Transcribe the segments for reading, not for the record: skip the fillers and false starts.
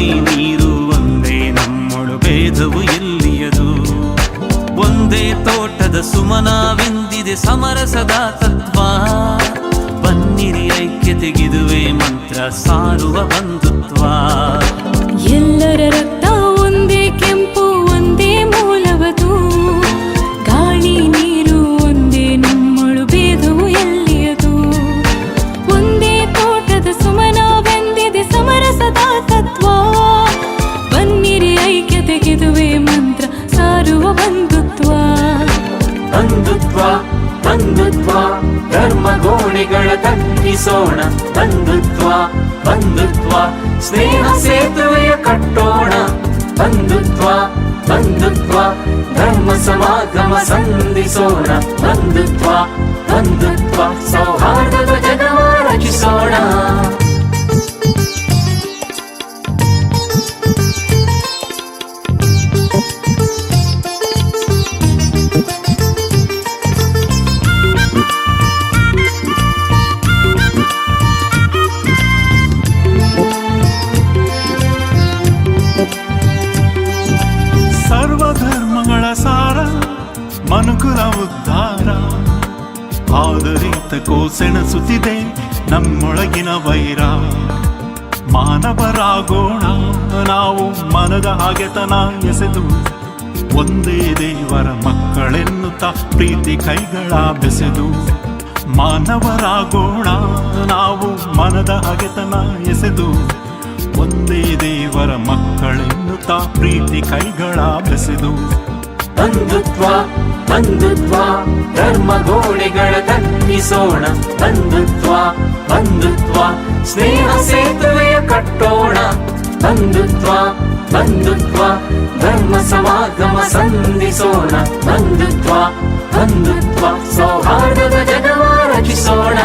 ಗಾಳಿ ನೀರು ಒಂದೇ ನಮ್ಮೊಳು ಭೇದವು ಎಲ್ಲಿಯದು. ಒಂದೇ ತೋಟದ ಸುಮನವೆಂದಿದೆ ಸಮರಸದ ತತ್ವ. ಬನ್ನಿರಿ ಐಕ್ಯತೆಗಿದುವೆ ಮಂತ್ರ ಸಾರುವ ಬಂಧುತ್ವ. ಎಲ್ಲರ ರಕ್ತ ಒಂದೇ ಕೆಂಪು ಒಂದೇ ಮೂಲವದು. ಗಾಳಿ ನೀರು ಒಂದೇ ನಮ್ಮೊಳು ಭೇದವು ಎಲ್ಲಿಯದು. ಒಂದೇ ತೋಟದ ಸುಮನವೆಂದಿದೆ ಸಮರಸದ ತತ್ವ. ಬನ್ನಿರಿ ಐಕ್ಯತೆಗಿದುವೆ ಮಂತ್ರ ಸಾರುವ ಬಂಧುತ್ವ. ಬಂಧುತ್ವ ಬಂಧುತ್ವ ಧರ್ಮ ಗೋಡೆಗಳ ತಗ್ಗಿಸೋಣ. ಬಂಧುತ್ವ ಬಂಧುತ್ವ ಸ್ನೇಹ ಸೇತುವೆಯ ಕಟ್ಟೋಣ. ಬಂಧುತ್ವ ಬಂಧುತ್ವ ಧರ್ಮ ಸಮಾಗಮ ಸಂಧಿಸೋಣ. ಬಂಧುತ್ವ ಬಂಧುತ್ವ ಸೌಹಾರ್ದದ ಜಗವ ರಚಿಸೋಣ. ಸರ್ವಧರ್ಮಗಳ ಸಾರ ಮನುಕುಲ ಉದ್ಧಾರ. ಆದರಿತಕ್ಕೋ ಸೆಣಸುತ್ತಿದೆ ನಮ್ಮೊಳಗಿನ ವೈರ. ಮಾನವರಾಗೋಣ ನಾವು ಮನದ ಹಾಗೆತನ ಎಸೆದು. ಒಂದೇ ದೇವರ ಮಕ್ಕಳೆನ್ನುತ್ತಾ ಪ್ರೀತಿ ಕೈಗಳ ಬೆಸೆದು. ಮಾನವರಾಗೋಣ ನಾವು ಮನದ ಹಾಗೆತನ ಎಸೆದು. ಒಂದೇ ದೇವರ ಮಕ್ಕಳೆನ್ನುತ್ತಾ ಪ್ರೀತಿ ಕೈಗಳ ಬೆಸೆದು. ಬಂಧುತ್ವ ಬಂಧುತ್ವ ಧರ್ಮ ಗೋಡೆಗಳ ತಗ್ಗಿಸೋಣ. ಬಂಧುತ್ವ ಬಂಧುತ್ವ ಸ್ನೇಹ ಸೇತುವೆಯ ಕಟ್ಟೋಣ. ಬಂಧುತ್ವ ಬಂಧುತ್ವ ಧರ್ಮ ಸಮಾಗಮ ಸಂಧಿಸೋಣ. ಬಂಧುತ್ವ ಬಂಧುತ್ವ ಸೌಹಾರ್ದದ ಜಗವ ರಚಿಸೋಣ.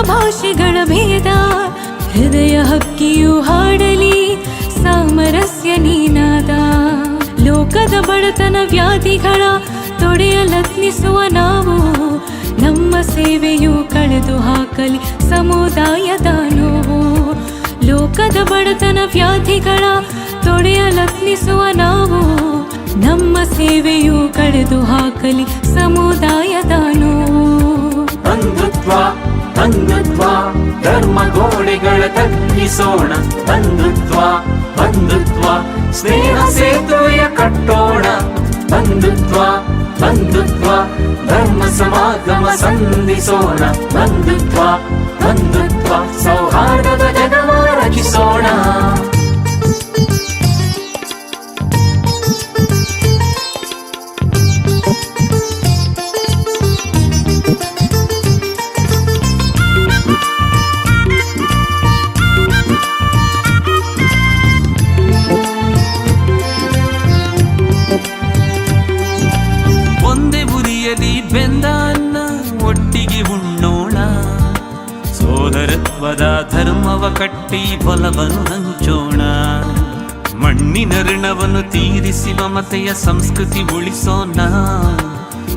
ಭಾಷೆಗಳ ಭೇದ ಹೃದಯ ಹಕ್ಕಿಯು ಹಾಡಲಿ ಸಾಮರಸ್ಯ ನೀನಾದ. ಲೋಕದ ಬಡತನ ವ್ಯಾಧಿಗಳ ತೊಡೆಯಲತ್ನಿಸುವ ನಾವು. ನಮ್ಮ ಸೇವೆಯು ಕಳೆದು ಹಾಕಲಿ ಸಮುದಾಯದ ನೋವು. ಲೋಕದ ಬಡತನ ವ್ಯಾಧಿಗಳ ತೊಡೆಯಲತ್ನಿಸುವ ನಾವು. ನಮ್ಮ ಸೇವೆಯು ಕಳೆದು ಹಾಕಲಿ ಸಮುದಾಯದ ನೋವು. ಬಂಧುತ್ವ ಬಂಧುತ್ವ ಧರ್ಮ ಗೋಡೆಗಳ ತಗ್ಗಿಸೋಣ. ಬಂಧುತ್ವ ಬಂಧುತ್ವ ಸ್ನೇಹ ಸೇತುವೆಯ ಕಟ್ಟೋಣ. ಬಂಧುತ್ವ ಬಂಧುತ್ವ ಧರ್ಮ ಸಮಾಗಮ ಸಂಧಿಸೋಣ. ಬಂಧುತ್ವ ಬಂಧುತ್ವ ಸೌಹಾರ್ದದ ಜಗವ ರಚಿಸೋಣ. ಬೆಂದ ಅನ್ನ ಒಟ್ಟಿಗೆ ಉಣ್ಣೋಣ. ಸೋದರತ್ವದ ಧರ್ಮವ ಕಟ್ಟಿ ಬಲವನ್ನು ಹಂಚೋಣ. ಮಣ್ಣಿನ ಋಣವನ್ನು ತೀರಿಸಿ ಮಮತೆಯ ಸಂಸ್ಕೃತಿ ಉಳಿಸೋಣ.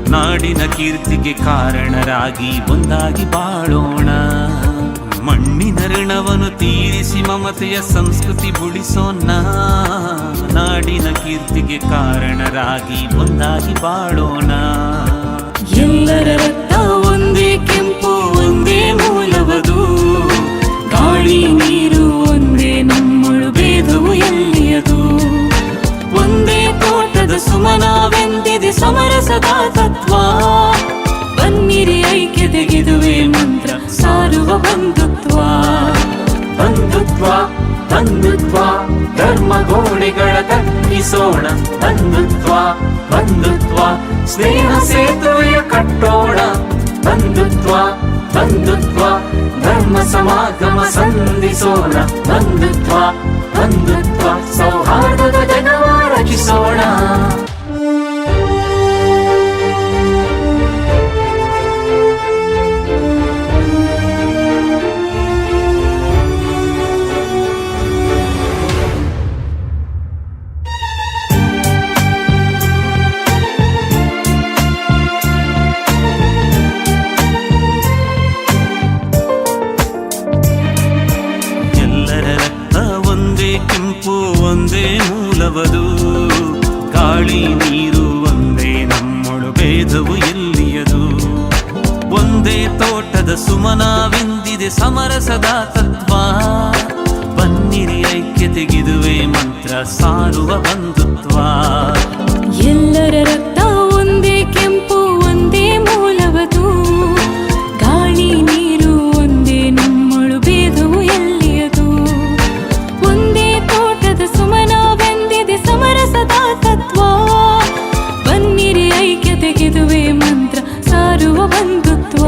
ನಾಡಿನ ಕೀರ್ತಿಗೆ ಕಾರಣರಾಗಿ ಒಂದಾಗಿ ಬಾಳೋಣ. ಮಣ್ಣಿನ ಋಣವನ್ನು ತೀರಿಸಿ ಮಮತೆಯ ಸಂಸ್ಕೃತಿ ಉಳಿಸೋಣ. ನಾಡಿನ ಕೀರ್ತಿಗೆ ಕಾರಣರಾಗಿ ಒಂದಾಗಿ ಬಾಳೋಣ. ಎಲ್ಲರ ರಕ್ತ ಒಂದೇ ಕೆಂಪು ಒಂದೇ ಮೂಲವದು. ಗಾಳಿ ನೀರು ಒಂದೇ ನಮ್ಮೊಳು ಭೇದವು ಎಲ್ಲಿಯದು. ಒಂದೇ ತೋಟದ ಸುಮನವೆಂದಿದೆ ಸಮರಸದ ತತ್ವ. ಬನ್ನಿರಿ ಐಕ್ಯತೆಗಿದುವೆ ಮಂತ್ರ ಸಾರುವ ಬಂಧುತ್ವ. ಬಂಧುತ್ವ ಬಂಧುತ್ವ ಧರ್ಮ ಗೋಡೆಗಳ ತಗ್ಗಿಸೋಣ. ಬಂಧುತ್ವ ಬಂಧುತ್ವ ಸ್ನೇಹ ಸೇತುವೆಯ ಕಟ್ಟೋಣ. ಬಂಧುತ್ವ ಬಂಧುತ್ವ ಧರ್ಮ ಸಮಾಗಮ ಸಂಧಿಸೋಣ. ಬಂಧುತ್ವ ಬಂಧುತ್ವ ಸೌಹಾರ್ದದ ಜಗವ ರಚಿಸೋಣ. ಎಲ್ಲಿಯದು. ಒಂದೇ ತೋಟದ ಸುಮನವೆಂದಿದೆ ಸಮರಸದ ತತ್ವ. ಬನ್ನಿರಿ ಐಕ್ಯತೆಗಿದುವೆ ಮಂತ್ರ ಸಾರುವ ಬಂಧುತ್ವ. ಎಲ್ಲರ ರಕ್ತ ಒಂದೇ ಕೆಂಪು ಒಂದೇ ಮೂಲವದು. ಗಾಳಿ ನೀರು ಒಂದೇ ನಮ್ಮಳು ಭೇದವು ಎಲ್ಲಿಯದು. ಒಂದೇ ತೋಟದ ಸುಮನವೆಂದಿದೆ ಸಮರಸದ ತತ್ವ. ಬನ್ನಿರಿ ಐಕ್ಯತೆಗಿದುವೆ ಮಂತ್ರ ಸಾರುವ ಬಂಧುತ್ವ.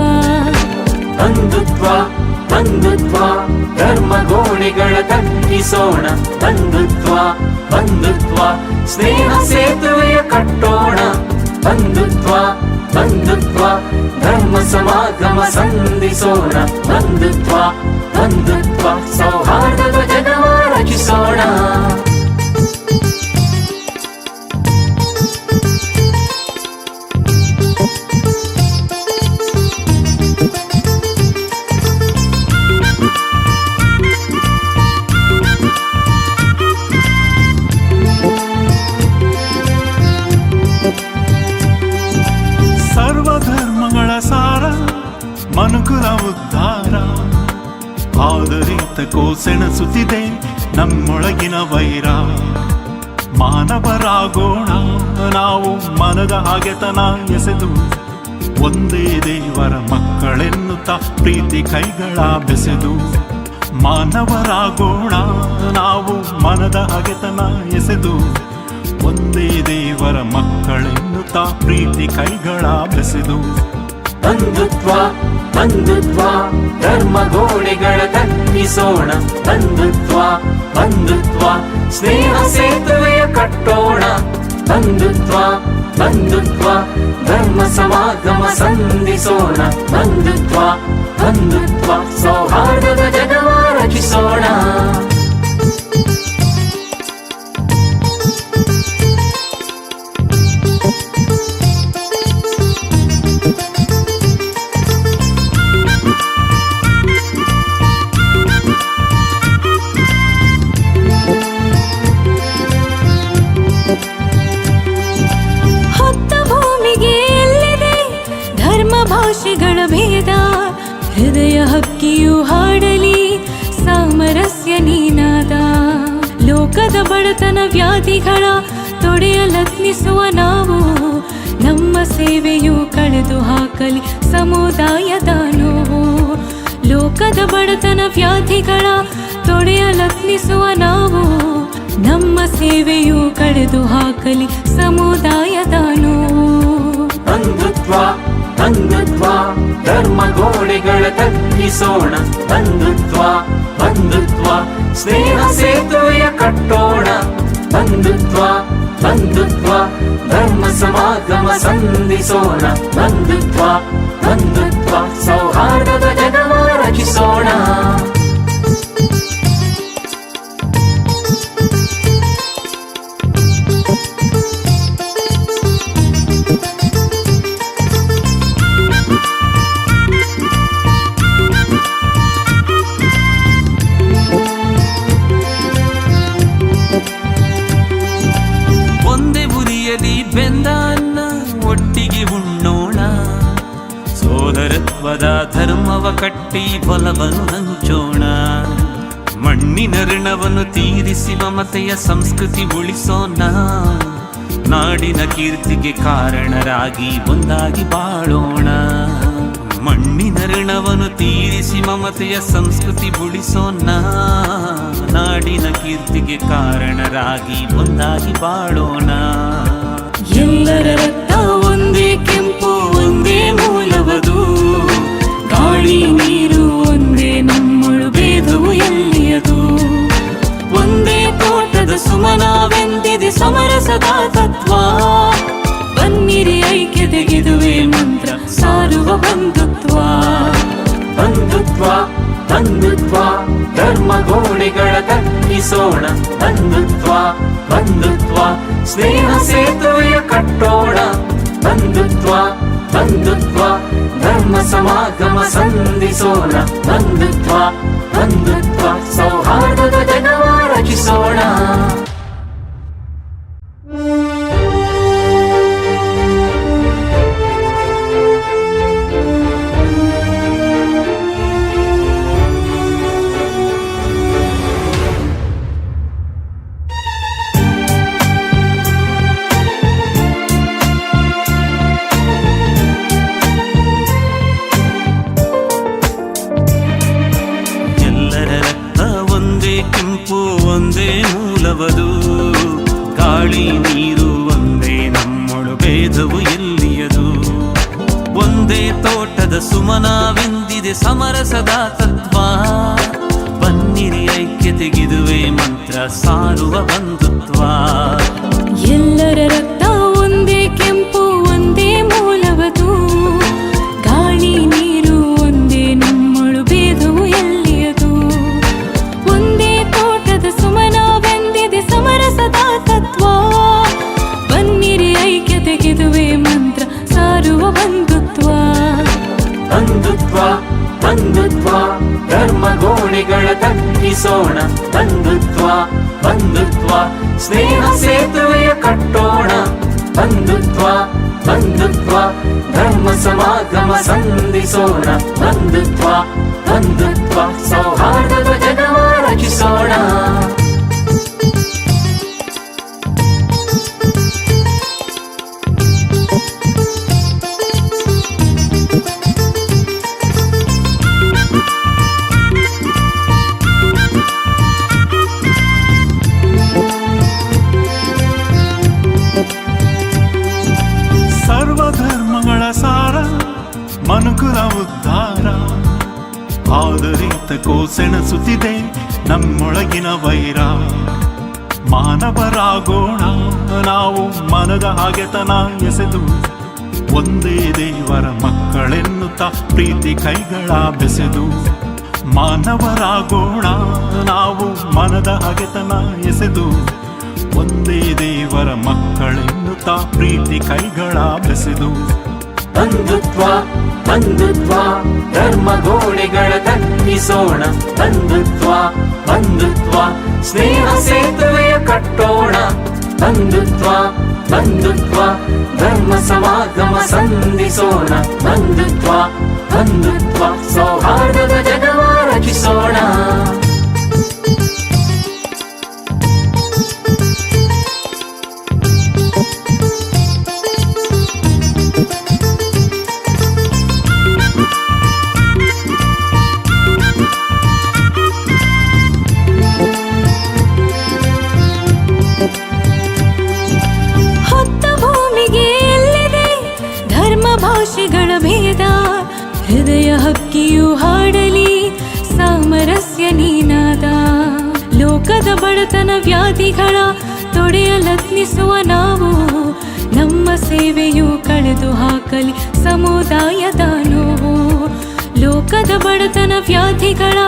ಬಂಧುತ್ವ ಬಂಧುತ್ವ ಧರ್ಮ ಗೋಡೆಗಳ ತಗ್ಗಿಸೋಣ. ಬಂಧುತ್ವ ಬಂಧುತ್ವ ಸ್ನೇಹ ಸೇತುವೆಯ ಕಟ್ಟೋಣ. ಬಂಧುತ್ವ ಬಂಧುತ್ವ ಧರ್ಮ ಸಮಾಗಮ ಸಂಧಿಸೋಣ. ಬಂಧುತ್ವ ಬಂಧುತ್ವ ಸೌಹಾರ್ದದ ಜಗವ ರಚಿಸೋಣ. ಸರ್ವಧರ್ಮಗಳ ಸಾರ ಮನುಕುಲ ಉದ್ಧಾರ. ಆದರಿತಕೋ ಸೆಣಸುತ್ತಿದೆ ನಮ್ಮೊಳಗಿನ ವೈರ. ಮಾನವರಾಗೋಣ ನಾವು ಮನದ ಹಾಗೆತನ ಎಸೆದು. ಒಂದೇ ದೇವರ ಮಕ್ಕಳೆನ್ನುತ್ತಾ ಪ್ರೀತಿ ಕೈಗಳ ಬೆಸೆದು. ಮಾನವರಾಗೋಣ ನಾವು ಮನದ ಹಾಗೆತನ ಎಸೆದು. ಒಂದೇ ದೇವರ ಮಕ್ಕಳೆನ್ನುತ್ತಾ ಪ್ರೀತಿ ಕೈಗಳ ಬೆಸೆದು. ಬಂಧುತ್ವ ಬಂಧುತ್ವ ಧರ್ಮ ಗೋಡೆಗಳ ತಗ್ಗಿಸೋಣ. ಬಂಧುತ್ವ ಬಂಧುತ್ವ ಸ್ನೇಹ ಸೇತುವೆಯ ಕಟ್ಟೋಣ. ಬಂಧುತ್ವ ಬಂಧುತ್ವ ಧರ್ಮ ಸಮಾಗಮ ಸಂಧಿಸೋಣ. ಬಂಧುತ್ವ ಬಂಧುತ್ವ ಸೌಹಾರ್ದದ ಜಗವ ರಚಿಸೋಣ. ಭಾಷೆಗಳ ಭೇದ ಹೃದಯ ಹಕ್ಕಿಯು ಹಾಡಲಿ ಸಾಮರಸ್ಯ ನೀನಾದ. ಲೋಕದ ಬಡತನ ವ್ಯಾಧಿಗಳ ತೊಡೆಯಲತ್ನಿಸುವ ನಾವು. ನಮ್ಮ ಸೇವೆಯು ಕಳೆದು ಹಾಕಲಿ ಸಮುದಾಯದ ನೋವು. ಲೋಕದ ಬಡತನ ವ್ಯಾಧಿಗಳ ತೊಡೆಯಲತ್ನಿಸುವ ನಾವು. ನಮ್ಮ ಸೇವೆಯು ಕಳೆದು ಹಾಕಲಿ ಸಮುದಾಯದ ನೋವು. ಬಂಧುತ್ವ ಬಂಧುತ್ವ ಧರ್ಮ ಗೋಡೆಗಳ ತಗ್ಗಿಸೋಣ. ಬಂಧುತ್ವ ಬಂಧುತ್ವ ಸ್ನೇಹ ಸೇತುವೆಯ ಕಟ್ಟೋಣ. ಬಂಧುತ್ವ ಬಂಧುತ್ವ ಧರ್ಮ ಸಮಾಗಮ ಸಂಧಿಸೋಣ. ಬಂಧುತ್ವ ಬಂಧುತ್ವ ಸೌಹಾರ್ದದ ಜಗವ ರಚಿಸೋಣ. ಬೆಂದ ಅನ್ನ ಒಟ್ಟಿಗೆ ಉಣ್ಣೋಣ. ಸೋದರತ್ವದ ಧರ್ಮವ ಕಟ್ಟಿ ಬಲವನ್ನು ಹಂಚೋಣ. ಮಣ್ಣಿನ ಋಣವನ್ನು ತೀರಿಸಿ ಮಮತೆಯ ಸಂಸ್ಕೃತಿ ಉಳಿಸೋಣ. ನಾಡಿನ ಕೀರ್ತಿಗೆ ಕಾರಣರಾಗಿ ಒಂದಾಗಿ ಬಾಳೋಣ. ಮಣ್ಣಿನ ಋಣವನ್ನು ತೀರಿಸಿ ಮಮತೆಯ ಸಂಸ್ಕೃತಿ ಉಳಿಸೋಣ. ನಾಡಿನ ಕೀರ್ತಿಗೆ ಕಾರಣರಾಗಿ ಒಂದಾಗಿ ಬಾಳೋಣ. ಎಲ್ಲರ ರಕ್ತ ಒಂದೇ ಕೆಂಪು ಒಂದೇ ಮೂಲವದು. ಗಾಳಿ ನೀರು ಒಂದೇ ನಮ್ಮಳು ಭೇದವು ಎಲ್ಲಿಯದು. ಒಂದೇ ತೋಟದ ಸುಮನವೆಂದಿದೆ ಸಮರಸದ ತತ್ವ. ಬನ್ನಿರಿ ಐಕ್ಯತೆಗಿದುವೆ ಮಂತ್ರ ಸಾರುವ ಬಂಧುತ್ವ. ಬಂಧುತ್ವ ಬಂಧುತ್ವ ಧರ್ಮ ಗೋಡೆಗಳ ತಗ್ಗಿಸೋಣ. ಬಂಧುತ್ವ ಬಂಧುತ್ವ ಸ್ನೇಹ ಸೇತುವೆಯ ಕಟ್ಟೋಣ. ಬಂಧುತ್ವ ಬಂಧುತ್ವ ಧರ್ಮ ಸಮಾಗಮ ಸಂಧಿಸೋಣ. ಬಂಧುತ್ವ ಬಂಧುತ್ವ ಸೌಹಾರ್ದದ ಜಗವ ರಚಿಸೋಣ. ಒಂದೇ ತೋಟದ ಸುಮನವೆಂದಿದೆ ಸಮರಸದ ತತ್ವ. ಬನ್ನಿರಿ ಐಕ್ಯತೆಗಿದುವೆ ಮಂತ್ರ ಸಾರುವ ಬಂಧುತ್ವ. ಎಲ್ಲರ ರಕ್ತ ಒಂದೇ ಕೆಂಪು ಒಂದೇ ಮೂಲವದು. ಗಾಳಿ ನೀರು ಒಂದೇ ನಮ್ಮಳು ಭೇದವು ಎಲ್ಲಿಯದು. ಒಂದೇ ತೋಟದ ಸುಮನವೆಂದಿದೆ ಸಮರಸದ ತತ್ವ. ಬನ್ನಿರಿ ಐಕ್ಯತೆಗಿದುವೆ ಮಂತ್ರ ಸಾರುವ ಬಂಧುತ್ವ. ಬಂಧುತ್ವ ಬಂಧುತ್ವ ಧರ್ಮ ಗೋಡೆಗಳ ತಗ್ಗಿಸೋಣ. ಬಂಧುತ್ವ ಬಂಧುತ್ವ ಸ್ನೇಹ ಸೇತುವೆಯ ಕಟ್ಟೋಣ. ಬಂಧುತ್ವ ಬಂಧುತ್ವ ಧರ್ಮ ಸಮಾಗಮ ಸಂಧಿಸೋಣ. ಬಂಧುತ್ವ ಬಂಧುತ್ವ ಸೌಹಾರ್ದದ ಜಗವ ರಚಿಸೋಣ. ಸರ್ವಧರ್ಮಗಳ ಸಾರ ಮನುಕುಲ ಉದ್ಧಾರ. ಆದರಿತಕ್ಕೋ ಸೆಣಸುತ್ತಿದೆ ನಮ್ಮೊಳಗಿನ ವೈರ. ಮಾನವರಾಗೋಣ ನಾವು ಮನದ ಹಾಗೆತನ ಎಸೆದು. ಒಂದೇ ದೇವರ ಮಕ್ಕಳೆನ್ನುತ್ತಾ ಪ್ರೀತಿ ಕೈಗಳ ಬೆಸೆದು. ಮಾನವರಾಗೋಣ ನಾವು ಮನದ ಹಾಗೆತನ ಎಸೆದು. ಒಂದೇ ದೇವರ ಮಕ್ಕಳೆನ್ನುತ್ತಾ ಪ್ರೀತಿ ಕೈಗಳ ಬೆಸೆದು. ಬಂಧುತ್ವ ಬಂಧುತ್ವ ಧರ್ಮ ಗೋಡೆಗಳ ತಗ್ಗಿಸೋಣ. ಬಂಧುತ್ವ ಬಂಧುತ್ವ ಸ್ನೇಹ ಸೇತುವೆಯ ಕಟ್ಟೋಣ. ಬಂಧುತ್ವ ಬಂಧುತ್ವ ಧರ್ಮ ಸಮಾಗಮ ಸಂಧಿಸೋಣ. ಬಂಧುತ್ವ ಬಂಧುತ್ವ ಸೌಹಾರ್ದದ ಜಗವ ರಚಿಸೋಣ. ಭಾಷೆಗಳ ಭೇದ ಹೃದಯ ಹಕ್ಕಿಯು ಹಾಡಲಿ ಸಾಮರಸ್ಯ ನೀನಾದ. ಲೋಕದ ಬಡತನ ವ್ಯಾಧಿಗಳ ತೊಡೆಯಲತ್ನಿಸುವ ನಾವು. ನಮ್ಮ ಸೇವೆಯು ಕಳೆದು ಹಾಕಲಿ ಸಮುದಾಯದ ನೋವು. ಲೋಕದ ಬಡತನ ವ್ಯಾಧಿಗಳ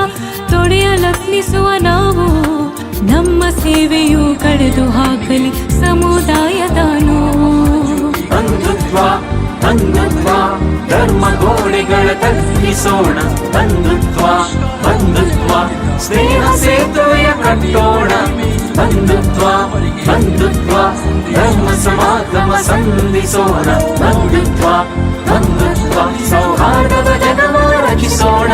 ತೊಡೆಯಲತ್ನಿಸುವ ನಾವು. ನಮ್ಮ ಸೇವೆಯು ಕಳೆದು ಹಾಕಲಿ ಸಮುದಾಯದ ನೋವು. ಬಂಧುತ್ವ ಬಂಧುತ್ವ ಧರ್ಮ ಗೋಡೆಗಳ ತಗ್ಗಿಸೋಣ. ಬಂಧುತ್ವ ಬಂಧುತ್ವ ಸ್ನೇಹ ಸೇತುವೆಯ ಕಟ್ಟೋಣ. ಬಂಧುತ್ವ ಬಂಧುತ್ವ ಧರ್ಮ ಸಮಾಗಮ ಸಂಧಿಸೋಣ. ಬಂಧುತ್ವ ಬಂಧುತ್ವ ಸೌಹಾರ್ದದ ಜಗವ ರಚಿಸೋಣ.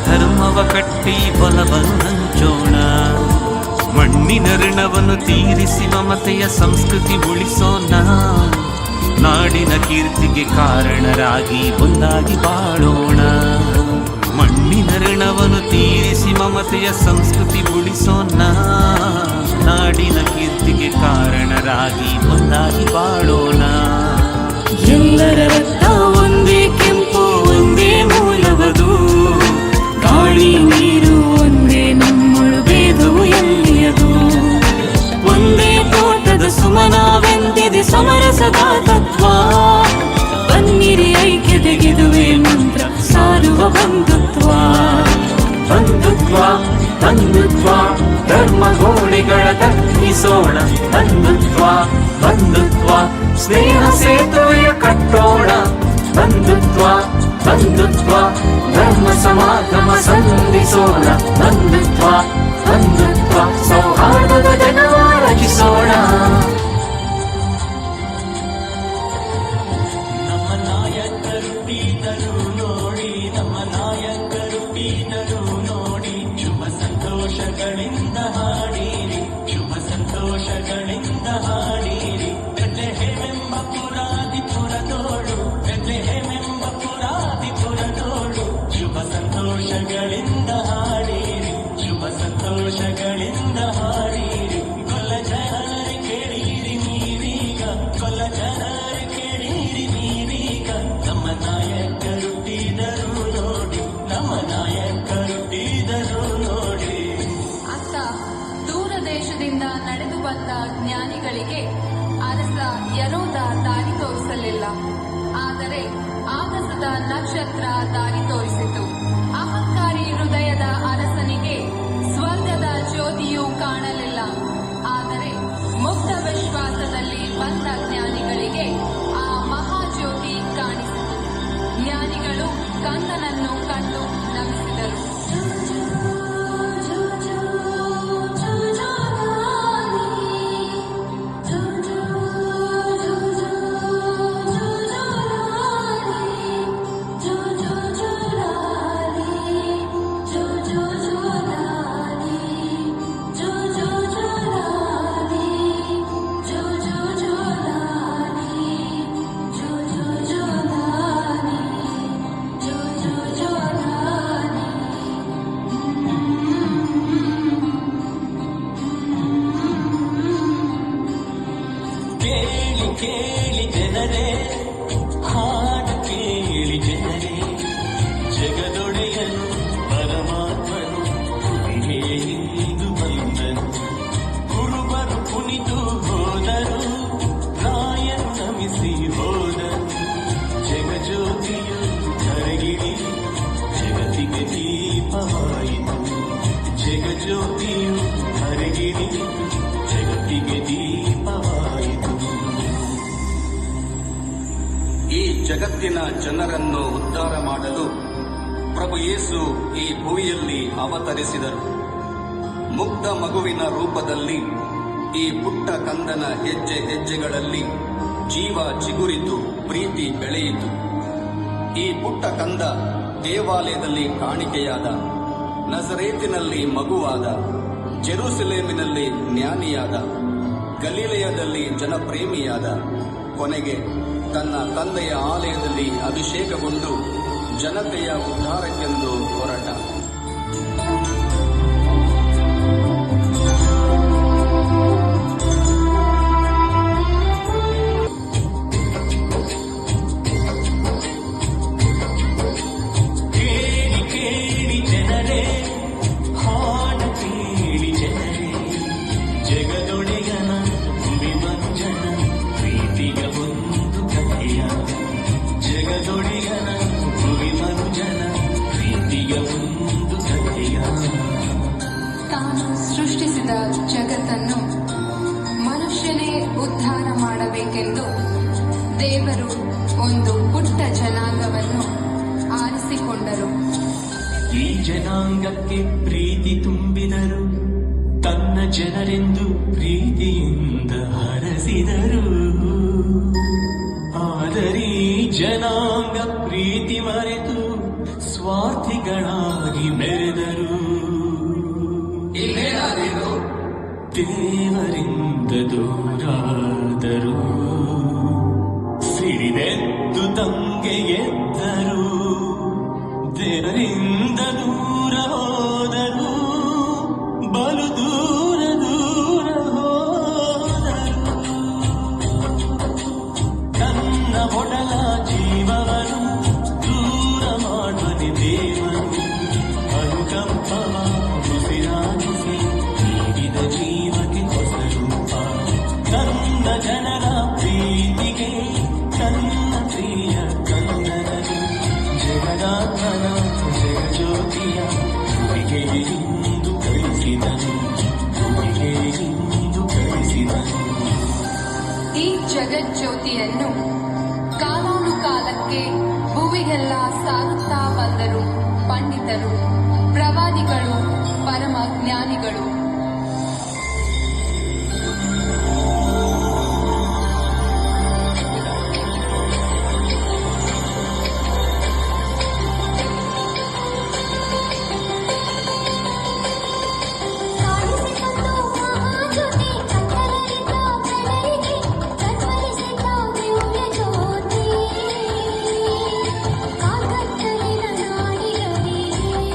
ಧರ್ಮವ ಕಟ್ಟಿ ಬಲವನ್ನು ಹಂಚೋಣ. ಮಣ್ಣಿನ ಋಣವನ್ನು ತೀರಿಸಿ ಮಮತೆಯ ಸಂಸ್ಕೃತಿ ಉಳಿಸೋಣ. ನಾಡಿನ ಕೀರ್ತಿಗೆ ಕಾರಣರಾಗಿ ಒಂದಾಗಿ ಬಾಳೋಣ. ಮಣ್ಣಿನ ಋಣವನ್ನು ತೀರಿಸಿ ಮಮತೆಯ ಸಂಸ್ಕೃತಿ ಉಳಿಸೋಣ. ನಾಡಿನ ಕೀರ್ತಿಗೆ ಕಾರಣರಾಗಿ ಒಂದಾಗಿ ಬಾಳೋಣ. ಎಲ್ಲರ ರಕ್ತ ಒಂದೇ ಕೆಂಪು ಒಂದೇ ಮೂಲವದು. ಗಾಳಿ ನೀರು ಒಂದೇ ನಮ್ಮಳು ಭೇದವು ಎಲ್ಲಿಯದು. ಒಂದೇ ತೋಟದ ಸುಮನವೆಂದಿದೆ ಸಮರಸದ ತತ್ವ. ಬನ್ನಿರಿ ಐಕ್ಯತೆಗಿದುವೆ ಮಂತ್ರ ಸಾರುವ ಬಂಧುತ್ವ. ಬಂಧುತ್ವ ಬಂಧುತ್ವ ಧರ್ಮ ಗೋಡೆಗಳ ತಗ್ಗಿಸೋಣ. ಬಂಧುತ್ವ ಬಂಧುತ್ವ ಸ್ನೇಹ ಸೇತುವೆಯ ಕಟ್ಟೋಣ. ಬಂಧುತ್ವ ಬಂಧುತ್ವ ಧರ್ಮ ಸಮಾಗಮ ಸಂಧಿಸೋಣ. ಬಂಧುತ್ವ ಬಂಧುತ್ವ ಸೌಹಾರ್ದದ ಜಗವ ರಚಿಸೋಣ. ನಮ್ಮ ನಾಯಕರು ಸಂತೋಷಗಳಿಂದ ಹಾಡಿರಿ, ಶುಭ ಸಂತೋಷಗಳಿಂದ ಹಾಡಿರಿ. ಕೊಲ್ಲ ಜನರು ಕೇಳಿರಿ ನೀವೀಗ, ಕೊಲ್ಲ ಜನರು ಕೇಳಿರಿ ನೀವೀಗ. ನಮ್ಮ ನಾಯಕರುಟ್ಟಿದರು ನೋಡಿ, ನಮ್ಮ ನಾಯಕರುಟ್ಟಿದರು ನೋಡಿ. ಅತ್ತ ದೂರ ದೇಶದಿಂದ ನಡೆದು ಬಂದ ಜ್ಞಾನಿಗಳಿಗೆ ಅರಸ ಯರೋದ ದಾರಿ ತೋರಿಸಲಿಲ್ಲ, ಆದರೆ ಆಗಸದ ನಕ್ಷತ್ರ ದಾರಿ ತೋರಿಸಿತು. ಅಹಂಕಾರಿ ಹೃದಯದ ಅರಸನಿಗೆ ಸ್ವರ್ಗದ ಜ್ಯೋತಿಯೂ ಕಾಣಲಿಲ್ಲ, ಆದರೆ ಮುಕ್ತ ವಿಶ್ವಾಸದಲ್ಲಿ ಬಂದ ಜ್ಞಾನಿಗಳಿಗೆ ಆ ಮಹಾಜ್ಯೋತಿ ಕಾಣಿಸಿತು. ಜ್ಞಾನಿಗಳು ಕಂದನನ್ನು ಕಂಡು ನಮಿಸಿದರು. ಕೇಳಿ ಕೇಳಿ ಜನರೇ, ಹಾಡು ಕೇಳಿ ಜನರೇ, ಜಗದೊಡೆಯನು ಪರಮಾತ್ಮನು ಇಂದು ಬಂದನು. ಕುರುಬರು ಕುಣಿತು ಹೋದರು, ರಾಯನು ನಮಿಸಿ ಹೋದರು. ಜಗಜ್ಯೋತಿಯು ಕರಗಿರಿ, ಜಗತ್ತಿಗೆ ದೀಪವಾಯಿತು. ಜಗಜ್ಯೋತಿಯು ಕರಗಿರಿ, ಜಗತ್ತಿಗೆ ದೀಪವಾಯಿತು. ಈ ಜಗತ್ತಿನ ಜನರನ್ನು ಉದ್ಧಾರ ಮಾಡಲು ಪ್ರಭು ಯೇಸು ಈ ಭೂಮಿಯಲ್ಲಿ ಅವತರಿಸಿದರು. ಮುಗ್ಧ ಮಗುವಿನ ರೂಪದಲ್ಲಿ ಈ ಪುಟ್ಟ ಕಂದನ ಹೆಜ್ಜೆ ಹೆಜ್ಜೆಗಳಲ್ಲಿ ಜೀವ ಚಿಗುರಿತು, ಪ್ರೀತಿ ಬೆಳೆಯಿತು. ಈ ಪುಟ್ಟ ಕಂದ ದೇವಾಲಯದಲ್ಲಿ ಕಾಣಿಕೆಯಾದ, ನಜರೇತಿನಲ್ಲಿ ಮಗುವಾದ, ಜೆರೂಸಲೇಮಿನಲ್ಲಿ ಜ್ಞಾನಿಯಾದ, ಗಲಿಲಯದಲ್ಲಿ ಜನಪ್ರೇಮಿಯಾದ, ಕೊನೆಗೆ ತನ್ನ ತಂದೆಯ ಆಲಯದಲ್ಲಿ ಅಭಿಷೇಕಗೊಂಡು ಜನತೆಯ ಉದ್ಧಾರಕ್ಕೆಂದು ಹೊರಟ. ಕೇಳಿ ಕೇಳಿ ಜನರೇ, ಹಾಡು ಕೇಳಿ ಜನರೇ, ಜಗದೊಡೆಯನ ವಿಮಂಜನ ಪ್ರೀತಿಯ ಒಂದು ಕಥೆಯ. ಜಗದೊಡೆಯನ ವಿಮಂಜನ ಪ್ರೀತಿಯ ಒಂದು ಕಥೆಯ. ತಾನು ಸೃಷ್ಟಿಸಿದ ಜಗತ್ತನ್ನು ಮನುಷ್ಯನೇ ಉದ್ಧಾರ ಮಾಡಬೇಕೆಂದು ದೇವರು ಒಂದು ಪುಟ್ಟ ಜನಾಂಗವನ್ನು ಆರಿಸಿಕೊಂಡರು. ಈ ಜನಾಂಗಕ್ಕೆ ಪ್ರೀತಿ ತುಂಬಿದರು, ತನ್ನ ಜನರೆಂದು ಪ್ರೀತಿಯಿಂದ ಹರಸಿದರು. ಆದರೆ ಜನಾಂಗ ಪ್ರೀತಿ ಮರೆತು ಸ್ವಾರ್ಥಿಗಳಾಗಿ ಮೆರೆದರು. ದೇವರಿಂದ ದೂರಾದರು, ಸಿಡಿದೆದ್ದು ತಂಗೆ ಎದ್ದರು. ದೇವರಿಂದ ದೂರ ಹೋದರು, ಬಲು ದೂರ ದೂರ ಹೋದರು. ತನ್ನ ಒಡಲ ಜೀವವನ್ನು ದೂರ ಮಾಡುವನೆ ದೇವರು. ಅನುಕಂಪವ ಉಸಿರಾಗಿಸಿ ನೀಡಿದ ಜೀವಕ್ಕೆ ಹೊಸ ರೂಪ. ತನ್ನ ಜನರ ಪ್ರೀತಿಗೆ ತನ್ನ ಪ್ರಿಯ ಕಂದನನು ಜಗದಾತ್ಮನ ಜಗಜ್ಯೋತಿಯ ಭೂಮಿಗೆಯಿಂದ ಕಳಿಸಿದನು, ಭೂಮಿಗೆಯಿಂದ ಕಳಿಸಿದನು. ಈ ಜಗಜ್ಯೋತಿಯನ್ನು ಕಾಲಾನುಕಾಲಕ್ಕೆ ಭುವಿಗೆಲ್ಲ ಸಾರುತ್ತಾ ಬಂದರು ಪಂಡಿತರು, ಪ್ರವಾದಿಗಳು, ಪರಮ ಜ್ಞಾನಿಗಳು. ಕಾಕತ್ತಲಿನ ನಾಡಿಗರಿಗೆ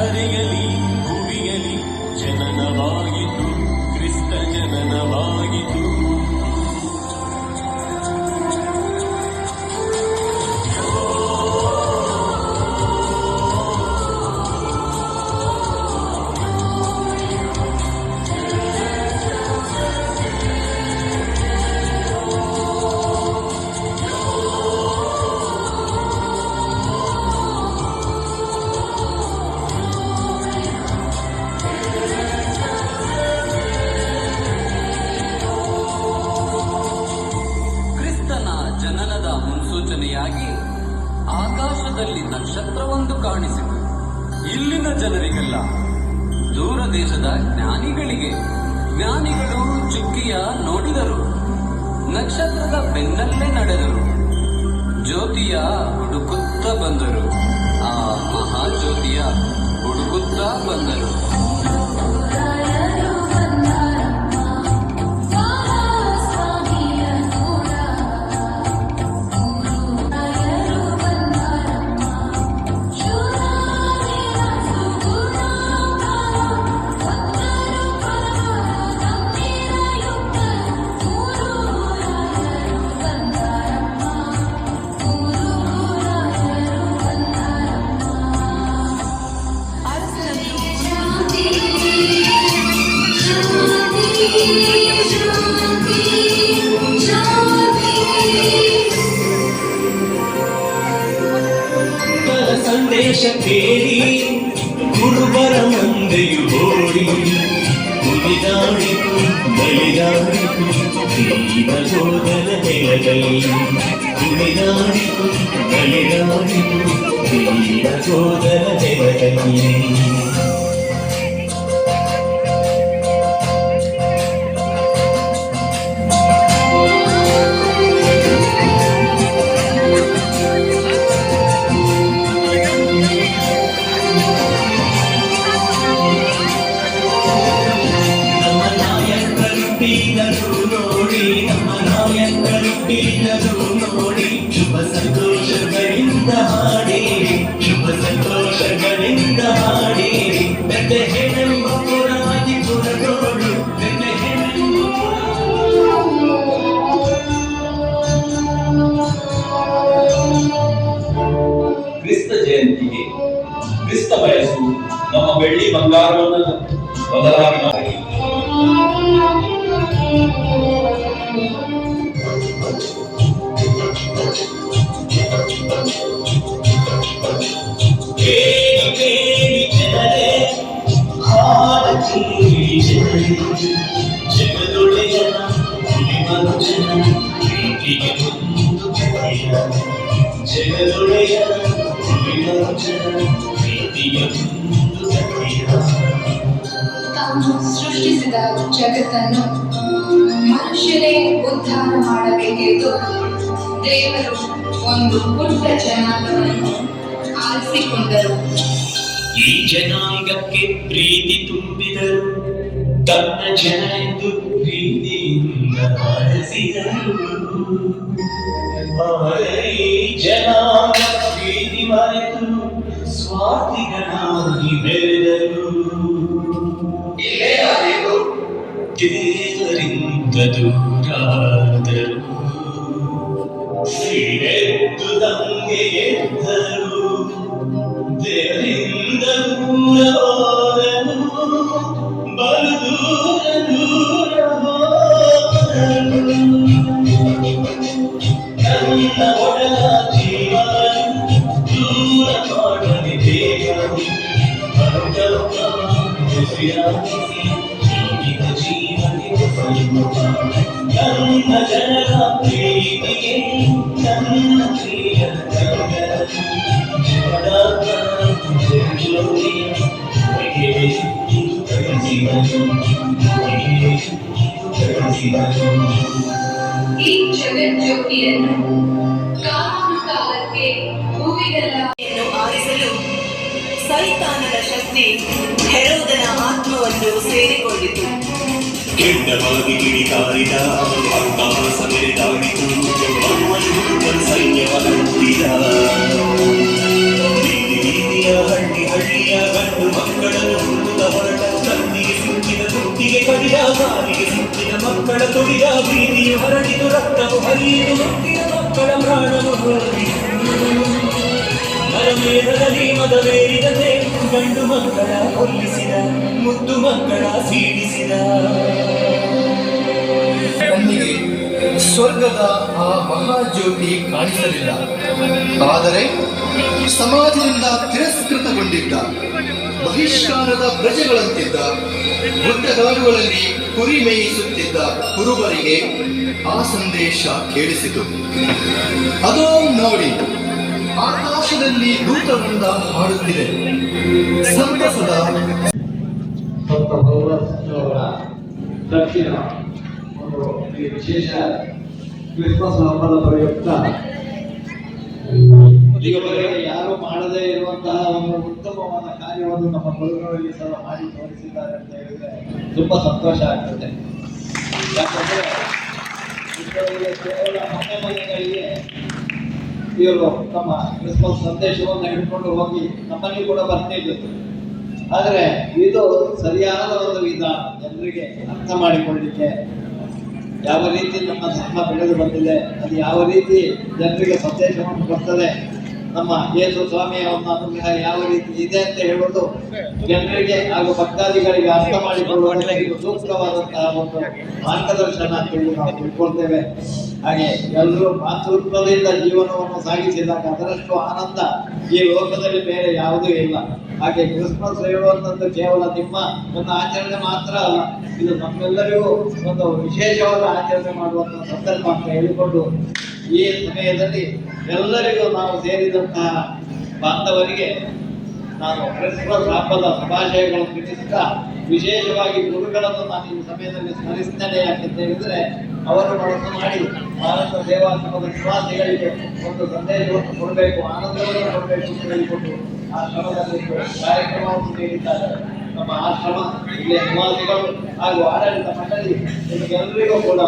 ಧರೆಯಲಿ ಭುವಿಯಲಿ ಜನನವಾಯಿತು, ಕ್ರಿಸ್ತ ಜನನವಾಯಿತು. ಜನನದ ಮುನ್ಸೂಚನೆಯಾಗಿ ಆಕಾಶದಲ್ಲಿ ನಕ್ಷತ್ರವೊಂದು ಕಾಣಿಸಿತು. ಇಲ್ಲಿನ ಜನರಿಗೆಲ್ಲ, ದೂರ ದೇಶದ ಜ್ಞಾನಿಗಳು ಚುಕ್ಕಿಯ ನೋಡಿದರು, ನಕ್ಷತ್ರದ ಬೆನ್ನಲ್ಲೇ ನಡೆದರು, ಜ್ಯೋತಿಯ ಹುಡುಕುತ್ತ ಬಂದರು, ಆ ಮಹಾಜ್ಯೋತಿಯ ಹುಡುಕುತ್ತಾ ಬಂದರು. ಸಂದೇಶ ಕೇಳಿ ಕುರುಬರ ಮಂದೆಯು ಓಡಿ ಕುಣಿದಾಡಿತು ಬಲಿದಾಡಿತು ದೀನ ಸೋದರ ನೆಲದಲ್ಲಿ. ಕುಣಿದಾಡಿತು ಬಲಿದಾಡಿತು ದೀನ ಸೋದರ ನೆಲದಲ್ಲಿ. ನೋಡಿ ಶುಭ ಸಂತೋಷಗಳಿಂದ ಹಾಡಿರಿ, ಶುಭ ಸಂತೋಷಗಳಿಂದ ಹಾಡಿರಿ. ಬೆತ್ಲೆಹೇಮೆಂಬ ಪುರಾಜಿಪುರದೋಡು, ಬೆತ್ಲೆಹೇಮೆಂಬ ಕ್ರಿಸ್ತ ಜಯಂತಿಗೆ ಕ್ರಿಸ್ತ ಬಯಸು ನಮ್ಮ ಬೆಳ್ಳಿ ಬಂಗಾರವನ್ನು ಬದಲಾಗಿ ಮಾಡಿ. ಜಗದೊಡೆಯನ ಮನುಜನ ಪ್ರೀತಿಗೆ ಒಂದು ಕಥೆಯ, ಜಗದೊಡೆಯನ ಮನುಜನ ಪ್ರೀತಿಗೆ ಒಂದು ಕಥೆಯ. ತಾನು ಸೃಷ್ಟಿಸಿದ ಜಗತ್ತನ್ನು ಮನುಷ್ಯರೇ ಉದ್ಧಾರ ಮಾಡಬೇಕೆಂದು ದೇವರು ಒಂದು ಪುಟ್ಟ ಜನಾಂಗವನ್ನು ಆರಿಸಿಕೊಂಡರು. ಈ ಜನಾಂಗಕ್ಕೆ ಪ್ರೀತಿ ತುಂಬಿದರು, ತನ್ನ ಜನ ಎಂದು ಪ್ರೀತಿಯಿಂದ ಆರಿಸಿದರು. ಈ ಜನಾಂಗ ಪ್ರೀತಿ ಮರೆತು ಸ್ವಾರ್ಥಿಗಳಾಗಿ ಬೆಳೆದರು. ದೇವರಿಂದ ದೂರಾದರು, ಸಿಡೆದ್ದು ದಂಗೆ ಎದ್ದರು. ದೇವರಿಂದ ದೂರ ಹೋದರು, ಬಲು ದೂರ ದೂರ ಹೋದರು. ನನ್ನ ಒಡಲ ಜೀವನ ದೂರ ಮಾಡಲಿ ದೇವರು, ನನ್ನ ಜನರ ಪ್ರೀತಿಗೆ ನನ್ನ ಪ್ರಿಯ ಈ ಜಗಜ್ಯೋತಿಯನ್ನು ಕಾಲಾನುಕಾಲಕ್ಕೆ ಭೂಮಿಗೆಲ್ಲ ಆರಿಸಲು ಸೈತಾನನ ಶಕ್ತಿ ಹೆರೋದನ ಆತ್ಮವನ್ನು ಸೇರಿಕೊಂಡಿತು. ಕೆಂಡವಾಗಿ ಕಿಡಿಕಾರಿದ ಅಟ್ಟಹಾಸ ಮೆರೆದಾಡಿತು, ಸೈನ್ಯವ ಹತ್ತಿದ ಬೀದಿಯ ಹಳ್ಳಿ ಹಳ್ಳಿಯ ಪ್ರೀತಿಯ ಗಂಡು ಮಕ್ಕಳನ್ನು ಹುಡುಕ ಹೊರಟ ತಂದಿಗೆ ಸಿಕ್ಕಿದ ತುಟ್ಟಿಗೆ ಕಡಿದ ಕಾಲಿಗೆ ಸಿಕ್ಕಿದ ಮಕ್ಕಳ ತುಡಿದ ಬೀದಿಯು ಹರಡಿದು ರಕ್ತವು ಹರಿಯಿತು ಮುಟ್ಟಿದ ಮಕ್ಕಳ ಪ್ರಾಣವು ಹೊರಡಿತು ನರಮೇಧದಲ್ಲಿ ಮದವೇರಿದಂತೆ ಗಂಡು ಮಕ್ಕಳ ಕೊಲ್ಲಿಸಿದ ಮುದ್ದು ಮಕ್ಕಳ ಸೀಡಿಸಿದ. ಕಣ್ಣಿಗೆ ಸ್ವರ್ಗದ ಆ ಮಹಾಜ್ಯೋತಿ ಕಾಣಿಸಲಿಲ್ಲ. ಆದರೆ ಸಮಾಜದಿಂದ ತಿರಸ್ಕೃತಗೊಂಡಿದ್ದ ಬಹಿಷ್ಕಾರದ ಪ್ರಜೆಗಳಂತಿದ್ದ ಗುಡ್ಡಗಾಡುಗಳಲ್ಲಿ ಕುರಿ ಮೇಯಿಸುತ್ತಿದ್ದ ಕುರುಬರಿಗೆ ಆ ಸಂದೇಶ ಕೇಳಿಸಿತು. ಅದೋ ನೋಡಿ, ಆಕಾಶದಲ್ಲಿ ದೂತವೃಂದ ಹಾಡುತ್ತಿದೆ, ಸಂತಸದ ದಕ್ಷಿಣ ಒಂದು ವಿಶೇಷ ಕ್ರಿಸ್ಮಸ್ ಹಬ್ಬದ ಪ್ರಯುಕ್ತ ಇದುವರೆಗೆ ಯಾರು ಮಾಡದೇ ಇರುವಂತಹ ಒಂದು ಉತ್ತಮವಾದ ಕಾರ್ಯವನ್ನು ನಮ್ಮ ಗುರುಗಳಲ್ಲಿ ಸಹ ಮಾಡಿ ತೋರಿಸಿದ್ದಾರೆ ಅಂತ ಹೇಳಿದ್ರೆ ತುಂಬಾ ಸಂತೋಷ ಆಗ್ತದೆ. ಯಾಕಂದ್ರೆ ಇದುವರೆಗೆ ಕೇವಲ ಮನೆಗಳಿಗೆ ಇವರು ತಮ್ಮ ಕ್ರಿಸ್ಮಸ್ ಸಂದೇಶವನ್ನು ಹಿಡ್ಕೊಂಡು ಹೋಗಿ ನಮ್ಮಲ್ಲಿ ಕೂಡ ಬರ್ತಿದ್ರು. ಆದರೆ ಇದು ಸರಿಯಾದ ಒಂದು ವಿಧಾನ, ಜನರಿಗೆ ಅರ್ಥ ಮಾಡಿಕೊಳ್ಳಲಿಕ್ಕೆ ಯಾವ ರೀತಿ ನಮ್ಮ ಧರ್ಮ ಬೆಳೆದು ಬಂದಿದೆ, ಅದು ಯಾವ ರೀತಿ ಜನರಿಗೆ ಸಂದೇಶವನ್ನು ಕೊಡ್ತದೆ, ನಮ್ಮ ಯೇಸು ಸ್ವಾಮಿಯ ಒಂದು ಅನುಗ್ರಹ ಯಾವ ರೀತಿ ಇದೆ ಅಂತ ಹೇಳುವುದು ಜನರಿಗೆ ಹಾಗೂ ಭಕ್ತಾದಿಗಳಿಗೆ ಅರ್ಥ ಮಾಡಿಕೊಳ್ಳುವುದಕ್ಕೆ ಇದು ಸೂಕ್ತವಾದಂತಹ ಒಂದು ಮಾರ್ಗದರ್ಶನ ಅಂತ ಹೇಳಿ ನಾವು ತಿಳ್ಕೊಳ್ತೇವೆ. ಹಾಗೆ ಎಲ್ಲರೂ ಮಾತೃತ್ವದಿಂದ ಜೀವನವನ್ನು ಸಾಗಿಸಿದಾಗ ಅದರಷ್ಟು ಆನಂದ ಈ ಲೋಕದಲ್ಲಿ ಬೇರೆ ಯಾವುದೂ ಇಲ್ಲ. ಹಾಗೆ ಕ್ರಿಸ್ಮಸ್ ಹೇಳುವಂಥದ್ದು ಕೇವಲ ನಿಮ್ಮ ಒಂದು ಆಚರಣೆ ಮಾತ್ರ ಅಲ್ಲ, ಇದು ನಮ್ಮೆಲ್ಲರಿಗೂ ಒಂದು ವಿಶೇಷವಾದ ಆಚರಣೆ ಮಾಡುವಂತಹ ಸಂದರ್ಭ ಅಂತ ಹೇಳಿಕೊಂಡು ಈ ಸಮಯದಲ್ಲಿ ಎಲ್ಲರಿಗೂ ನಾವು ಸೇರಿದಂತಹ ಬಾಂಧವರಿಗೆ ನಾನು ಕ್ರಿಸ್ಮಸ್ ಹಬ್ಬದ ಶುಭಾಶಯಗಳನ್ನು ತಿಳಿಸುತ್ತಾ, ವಿಶೇಷವಾಗಿ ಗುರುಗಳನ್ನು ನಾನು ಈ ಸಮಯದಲ್ಲಿ ಸ್ಮರಿಸ್ತೇನೆ. ಯಾಕೆಂತ ಹೇಳಿದ್ರೆ ಅವರು ಮನಸ್ಸು ಮಾಡಿ ಭಾರತ ಸೇವಾಶ್ರಮದ ನಿವಾಸಿಗಳಿಗೆ ಒಂದು ಸಂದೇಶವನ್ನು ಕೊಡಬೇಕು, ಆನಂದವನ್ನು ಕೊಡಬೇಕು ಅಂತ ಹೇಳಿಕೊಂಡು ಆ ಶ್ರಮದಲ್ಲಿ ಕಾರ್ಯಕ್ರಮವನ್ನು ನೀಡಿದ್ದಾರೆ. ನಮ್ಮ ಆಶ್ರಮ, ಇಲ್ಲಿಯ ನಿವಾಸಿಗಳು ಹಾಗೂ ಆಡಳಿತ ಮಂಡಳಿ ನಿಮಗೆಲ್ಲರಿಗೂ ಕೂಡ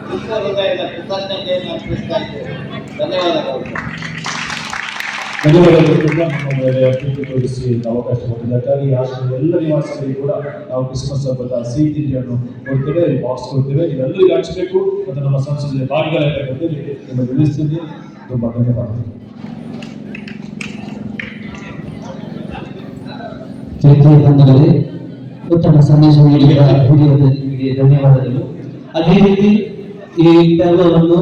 ತುಂಬ ಹೃದಯದ ಕೃತಜ್ಞತೆಯನ್ನು ಅರ್ಪಿಸ್ತಾ ಇದ್ದೇವೆ. ಧನ್ಯವಾದಗಳು. ನಮ್ಮ ಮೇಲೆ ಪ್ರೀತಿ ತೋರಿಸಿ ಅವಕಾಶ ಕೊಟ್ಟಿದ್ದಕ್ಕಾಗಿ ಆಶ್ರಮದ ಎಲ್ಲ ನಿವಾಸಿಗಳಿಗೆ ಕೂಡ ನಾವು ಕ್ರಿಸ್ಮಸ್ ಹಬ್ಬದ ಸಿಹಿ ತಿಂಡಿಯನ್ನು ಕೊಡ್ತೇವೆ, ಬಾಕ್ಸ್ ಕೊಡ್ತೇವೆ. ಇವೆಲ್ಲರಿಗೂ ಹಂಚಬೇಕು ಮತ್ತು ನಮ್ಮ ಸಂಸ್ಕೃತಿಯ ಭಾಗಗಳಾಗಬೇಕಂತೇಳಿ ನಿಮಗೆ ತಿಳಿಸ್ತೀನಿ. ತುಂಬ ಧನ್ಯವಾದಗಳು. ಬಂಧುಗಳೇ, ಉತ್ತಮ ಸಂದೇಶ ನೀಡಿದ ನಿಮಗೆ ಧನ್ಯವಾದಗಳು. ಅದೇ ರೀತಿ ಈ ಪರ್ವವನ್ನು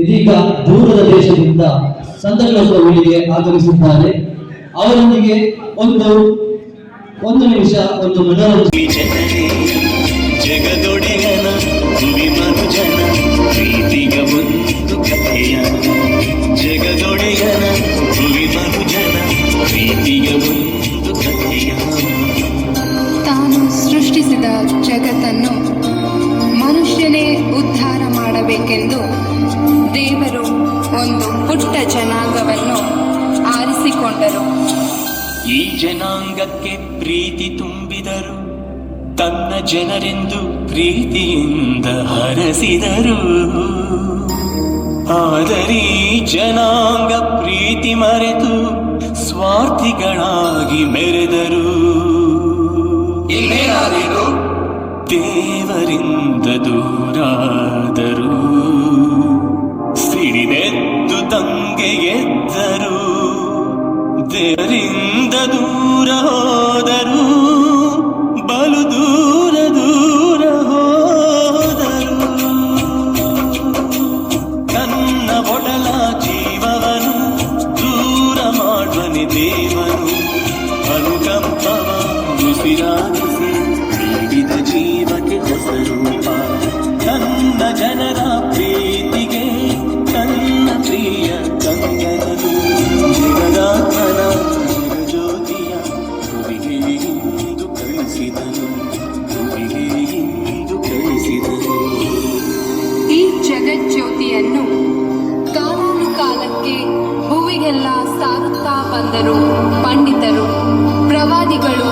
ಇದೀಗ ದೂರದ ದೇಶದಿಂದ ಸಂತಕ್ಲೋಸ್ವ ವೇಳೆಗೆ ಆಗಮಿಸಿದ್ದಾರೆ. ಅವರೊಂದಿಗೆ ಒಂದು ನಿಮಿಷ ಒಂದು ಮನೋರಂಜನೆ. ಜಗದೊಡೆಯನ ಭುವಿ ಮನುಜನ ಪ್ರೀತಿಗ ಒಂದು ಕಥೆಯ, ಜಗದೊಡೆಯನ ಭುವಿ ಮನುಜನ ಪ್ರೀತಿಗ ಒಂದು ಕಥೆಯ. ತಾನು ಸೃಷ್ಟಿಸಿದ ಜಗತ್ತನ್ನು ಮನುಷ್ಯನೇ ಉದ್ಧಾರ ಮಾಡಬೇಕೆಂದು ದೇವರು ಒಂದು ಪುಟ್ಟ ಜನಾಂಗವನ್ನು ಆರಿಸಿಕೊಂಡರು. ಈ ಜನಾಂಗಕ್ಕೆ ಪ್ರೀತಿ ತುಂಬಿದರು, ತನ್ನ ಜನರೆಂದು ಪ್ರೀತಿಯಿಂದ ಹರಸಿದರು. ಆದರೀ ಜನಾಂಗ ಪ್ರೀತಿ ಮರೆತು ಸ್ವಾರ್ಥಿಗಳಾಗಿ ಮೆರೆದರು. ದೇವರಿಂದ ದೂರಾದರು, ಸಿಡಿದೆದ್ದು ದಂಗೆಗೆದ್ದರು. ದೇವರಿಂದ ದೂರ ಹೋದರು, ಬಲು ದೂರ ದೂರ ಹೋದರು. ತನ್ನ ಒಡಲ ಜೀವವನ್ನು ದೂರ ಮಾಡುವನೆ ದೇವನು, ಅನುಕಂಪವ ಉಸಿರಾಗಿಸಿ ನೀಡಿದ ಜೀವಕ್ಕೆ ಹೊಸ ರೂಪ. ತನ್ನ ಜನರ ಪ್ರೀತಿಗೆ ತನ್ನ ಪ್ರಿಯ ಕಂಗನದು, ಜಗದಾತ್ಮನ ಜ್ಯೋತಿಯ ಭುವಿಗೆ ಇಂದು ಕಳಿಸಿದನು, ಭುವಿಗೆ ಇಂದು ಕಳಿಸಿದನು. ಈ ಜಗಜ್ಯೋತಿಯನ್ನು ಕಾಲಾನುಕಾಲಕ್ಕೆ ಭುವಿಗೆಲ್ಲ ಸಾರುತ್ತಾ ಬಂದರು ಪಂಡಿತರು, ಪ್ರವಾದಿಗಳು,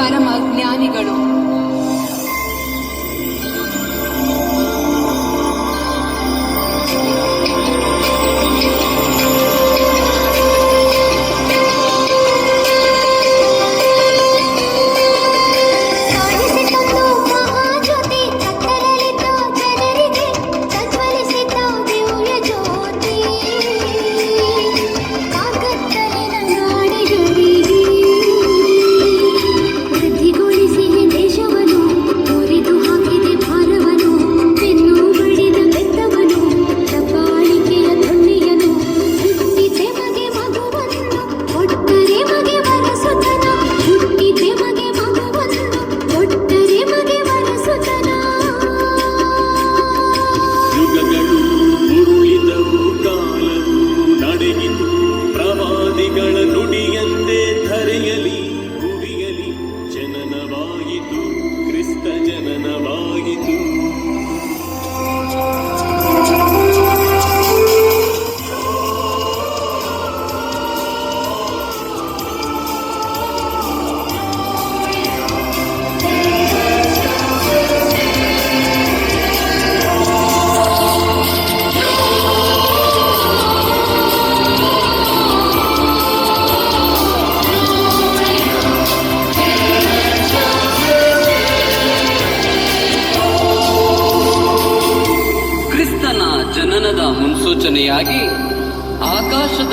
ಪರಮ ಜ್ಞಾನಿಗಳು.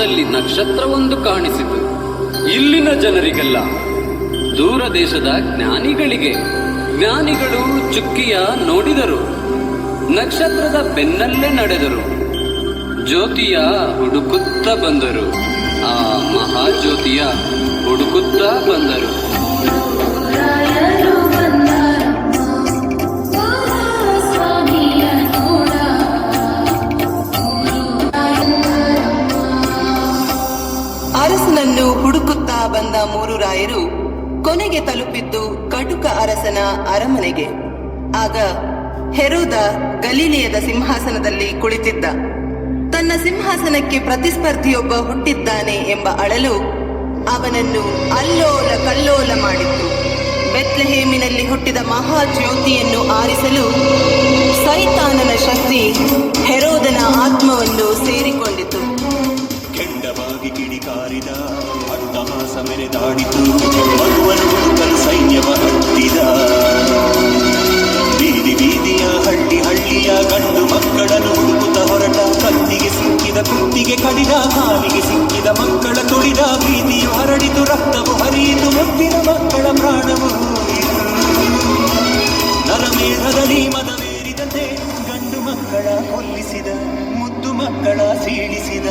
ಆಕಾಶದಲ್ಲಿ ನಕ್ಷತ್ರವೊಂದು ಕಾಣಿಸಿತು. ಇಲ್ಲಿನ ಜನರಿಗೆಲ್ಲ, ದೂರ ದೇಶದ ಜ್ಞಾನಿಗಳಿಗೆ. ಜ್ಞಾನಿಗಳು ಚುಕ್ಕಿಯ ನೋಡಿದರು, ನಕ್ಷತ್ರದ ಬೆನ್ನಲ್ಲೇ ನಡೆದರು, ಜ್ಯೋತಿಯ ಹುಡುಕುತ್ತ ಬಂದರು, ಆ ಮಹಾಜ್ಯೋತಿಯ ಹುಡುಕುತ್ತ ಬಂದರು. ಅರಸನನ್ನು ಹುಡುಕುತ್ತಾ ಬಂದ ಮೂರು ರಾಯರು ಕೊನೆಗೆ ತಲುಪಿದ್ದು ಕಟುಕ ಅರಸನ ಅರಮನೆಗೆ. ಆಗ ಹೆರೋದ ಗಲೀಲಿಯದ ಸಿಂಹಾಸನದಲ್ಲಿ ಕುಳಿತಿದ್ದ. ತನ್ನ ಸಿಂಹಾಸನಕ್ಕೆ ಪ್ರತಿಸ್ಪರ್ಧಿಯೊಬ್ಬ ಹುಟ್ಟಿದ್ದಾನೆ ಎಂಬ ಅಳಲು ಅವನನ್ನು ಅಲ್ಲೋಲ ಕಲ್ಲೋಲ ಮಾಡಿತ್ತು. ಬೆತ್ಲೆಹೇಮಿನಲ್ಲಿ ಹುಟ್ಟಿದ ಮಹಾಜ್ಯೋತಿಯನ್ನು ಆರಿಸಲು ಸೈತಾನನ ಶಕ್ತಿ ಹೆರೋದನ ಆತ್ಮವನ್ನು ಸೇರಿಕೊಂಡಿತು. ಕೆಂಡವಾಗಿ ಕಿಡಿಕಾರಿದ ಅಟ್ಟಹಾಸ ಮೆರೆದಾಡಿತು, ಮಗುವನ್ನು ಹುಡುಕಲು ಸೈನ್ಯವ ಹತ್ತಿದ. ಬೀದಿ ಬೀದಿಯ ಹಳ್ಳಿ ಹಳ್ಳಿಯ ಗಂಡು ಮಕ್ಕಳನ್ನು ಹುಡುಕುತ್ತ ಹೊರಟ, ಕತ್ತಿಗೆ ಸಿಕ್ಕಿದ ಕುತ್ತಿಗೆ ಕಡಿದ, ಕಾಲಿಗೆ ಸಿಕ್ಕಿದ ಮಕ್ಕಳ ತುಳಿದ. ಬೀದಿಯು ಹರಡಿತು, ರಕ್ತವು ಹರಿಯಿತು, ಮುತ್ತಿನ ಮಕ್ಕಳ ಪ್ರಾಣವು ಹೋಯಿತು. ನರಮೇಧದಲ್ಲಿ ಮದವೇರಿದಂತೆ ಗಂಡು ಮಕ್ಕಳ ಕೊಲ್ಲಿಸಿದ, ಮುದ್ದು ಮಕ್ಕಳ ಸೀಳಿಸಿದ.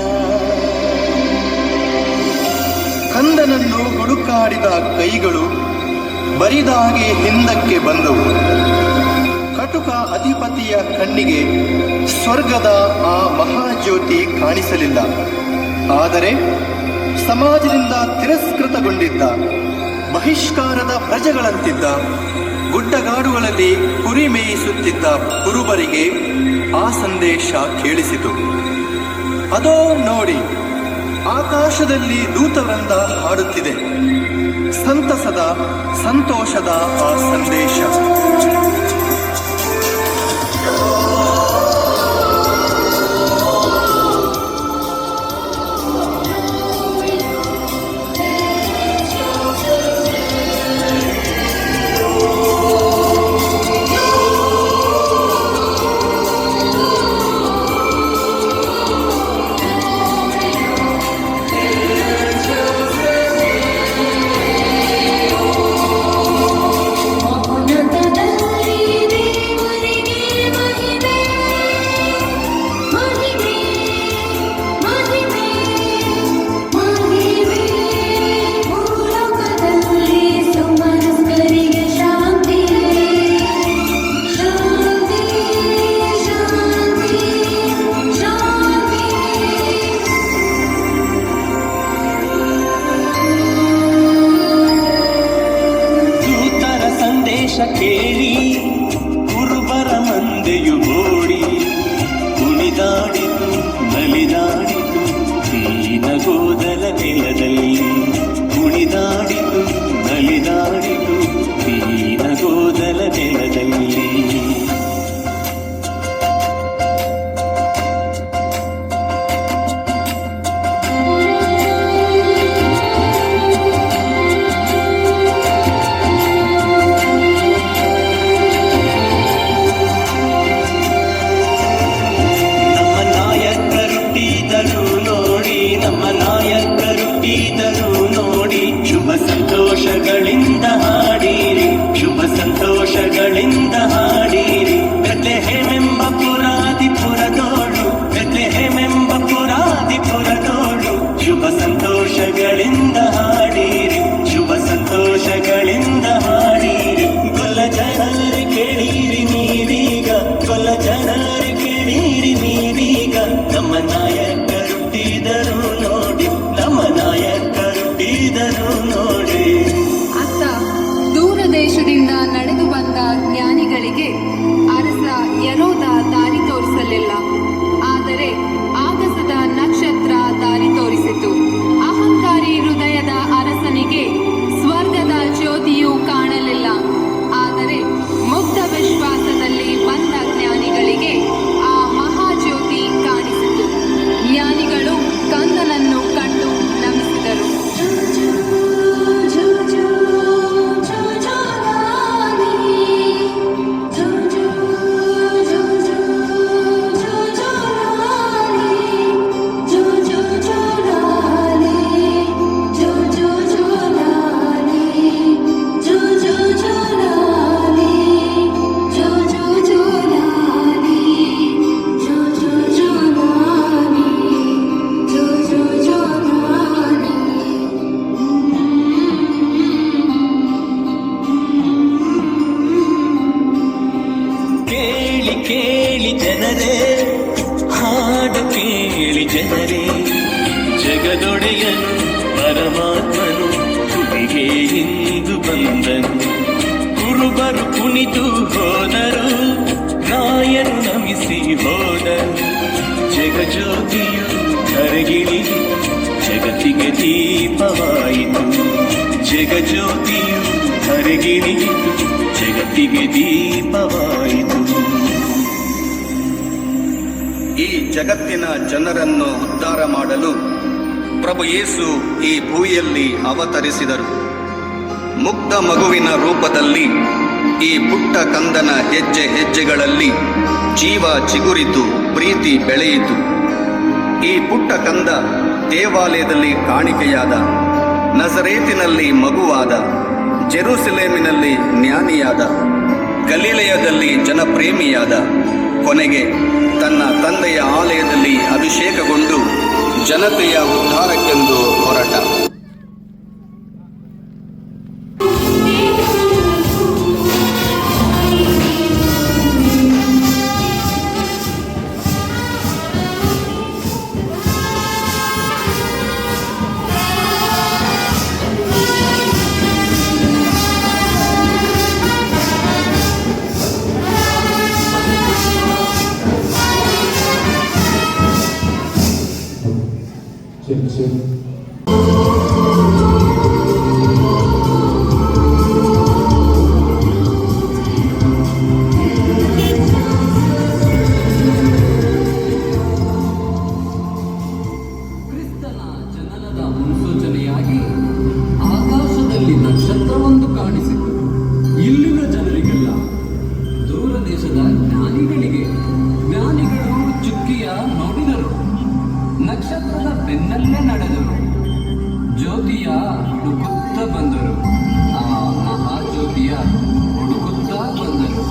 ಕಂದನನ್ನು ಹುಡುಕಾಡಿದ ಕೈಗಳು ಬರಿದಾಗಿ ಹಿಂದಕ್ಕೆ ಬಂದವು. ಕಟುಕ ಅಧಿಪತಿಯ ಕಣ್ಣಿಗೆ ಸ್ವರ್ಗದ ಆ ಮಹಾಜ್ಯೋತಿ ಕಾಣಿಸಲಿಲ್ಲ. ಆದರೆ ಸಮಾಜದಿಂದ ತಿರಸ್ಕೃತಗೊಂಡಿದ್ದ, ಬಹಿಷ್ಕಾರದ ಪ್ರಜೆಗಳಂತಿದ್ದ, ಗುಡ್ಡಗಾಡುಗಳಲ್ಲಿ ಕುರಿ ಮೇಯಿಸುತ್ತಿದ್ದ ಕುರುಬರಿಗೆ ಆ ಸಂದೇಶ ಕೇಳಿಸಿತು. ಅದೋ ನೋಡಿ, ಆಕಾಶದಲ್ಲಿ ದೂತವೃಂದ ಹಾಡುತ್ತಿದೆ, ಸಂತಸದ ಸಂತೋಷದ ಆ ಸಂದೇಶ. ಕೇಳಿ ಕುರುಬರ ಮಂದೆಯು ಓಡಿ ಕುಣಿದಾಡಿತು, ನಲಿದಾಡಿತು ದೀನಗೋದಲ ನೆಲದಲ್ಲಿ. ಕುಣಿದಾಡಿತು, ನಲಿದಾಡಿತು ದೀನಗೋದಲ ನೆಲದಲ್ಲಿ. ಸಂತೋಷಗಳಿಂದ ಹಾಡಿರಿ, ಶುಭ ಸಂತೋಷಗಳಿಂದ ಹಾಡಿರಿ. ಬೆತ್ಲೆಹೇಮೆಂಬ ಪುರಾದಿಪುರದೋಳು, ಬೆತ್ಲೆಹೇಮೆಂಬ ಪುರಾದಿಪುರದೋಳು. ಶುಭ ಸಂತೋಷಗಳಿಂದ ಹಾಡಿರಿ, ಶುಭ ಸಂತೋಷಗಳಿಂದ ಹಾಡಿರಿ. ಕೊಲ್ಲ ಜನರು ಕೇಳಿರಿ ನೀವೀಗ, ಕೊಲ್ಲ ಜನರು ಕೇಳಿರಿ ನೀವೀಗ. ನಮ್ಮ ನಾಯಕರುಟ್ಟಿದರು ನೋಡಿ, ನಮ್ಮ ನಾಯಕರುಟ್ಟಿದರು ನೋಡಿ. ಅತ್ತ ದೂರ ದೇಶದಿಂದ ನಡೆದು ಬಂದ ಜ್ಞಾನಿಗಳಿಗೆ ಅರಸ ಹೆರೋದ ದಾರಿ ತೋರಿಸಲಿಲ್ಲ. ಆದರೆ ಆಗಸದ ನಕ್ಷತ್ರ ದಾರಿ ತೋರಿಸಿತು. ಅಹಂಕಾರಿ ಹೃದಯದ ಜಗದೊಡೆಯನು ಪರಮಾತ್ಮನು ತುದಿಗೆ ಇಂದು ಬಂದನು. ಕುರುಬರು ಕುಣಿತು ಹೋದರು, ರಾಯನು ನಮಿಸಿ ಹೋದರು. ಜಗಜ್ಯೋತಿಯು ಧರೆಗಿಳಿ ಜಗತ್ತಿಗೆ ದೀಪವಾಯಿತು. ಜಗಜ್ಯೋತಿಯು ಧರೆಗಿಳಿಯಿತು, ಜಗತ್ತಿಗೆ ದೀಪವಾಯಿತು. ಈ ಜಗತ್ತಿನ ಜನರನ್ನು ಉದ್ಧಾರ ಮಾಡಲು ಪ್ರಭು ಯೇಸು ಈ ಭೂಮಿಯಲ್ಲಿ ಅವತರಿಸಿದರು. ಮುಗ್ಧ ಮಗುವಿನ ರೂಪದಲ್ಲಿ ಈ ಪುಟ್ಟ ಕಂದನ ಹೆಜ್ಜೆ ಹೆಜ್ಜೆಗಳಲ್ಲಿ ಜೀವ ಚಿಗುರಿತು, ಪ್ರೀತಿ ಬೆಳೆಯಿತು. ಈ ಪುಟ್ಟ ಕಂದ ದೇವಾಲಯದಲ್ಲಿ ಕಾಣಿಕೆಯಾದ, ನಜರೇತಿನಲ್ಲಿ ಮಗುವಾದ, ಜೆರುಸಲೇಮಿನಲ್ಲಿ ಜ್ಞಾನಿಯಾದ, ಗಲಿಲಯದಲ್ಲಿ ಜನಪ್ರೇಮಿಯಾದ, ಕೊನೆಗೆ ತನ್ನ ತಂದೆಯ ಆಲಯದಲ್ಲಿ ಅಭಿಷೇಕಗೊಂಡು ಜನತೆಯ ಉದ್ಧಾರಕ್ಕೆಂದು ಹೊರಟ. ಕ್ರಿಸ್ತನ ಜನನದ ಮುನ್ಸೂಚನೆಯಾಗಿ ಆಕಾಶದಲ್ಲಿ ನಕ್ಷತ್ರವೊಂದು ಕಾಣಿಸಿತು. ಇಲ್ಲಿನ ಜನರಿಗೆಲ್ಲ, ದೂರ ದೇಶದ ಜ್ಞಾನಿಗಳು ಚುಕ್ಕಿಯ ನೋಡಿದರು. ನಕ್ಷತ್ರದ ಬೆನ್ನಲ್ಲೇ ನಡೆದರು. ಜ್ಯೋತಿಯ ಹುಡುಕುತ್ತ ಬಂದರು. ಆ ಮಹಾಜ್ಯೋತಿಯ ಹುಡುಕುತ್ತ ಬಂದರು.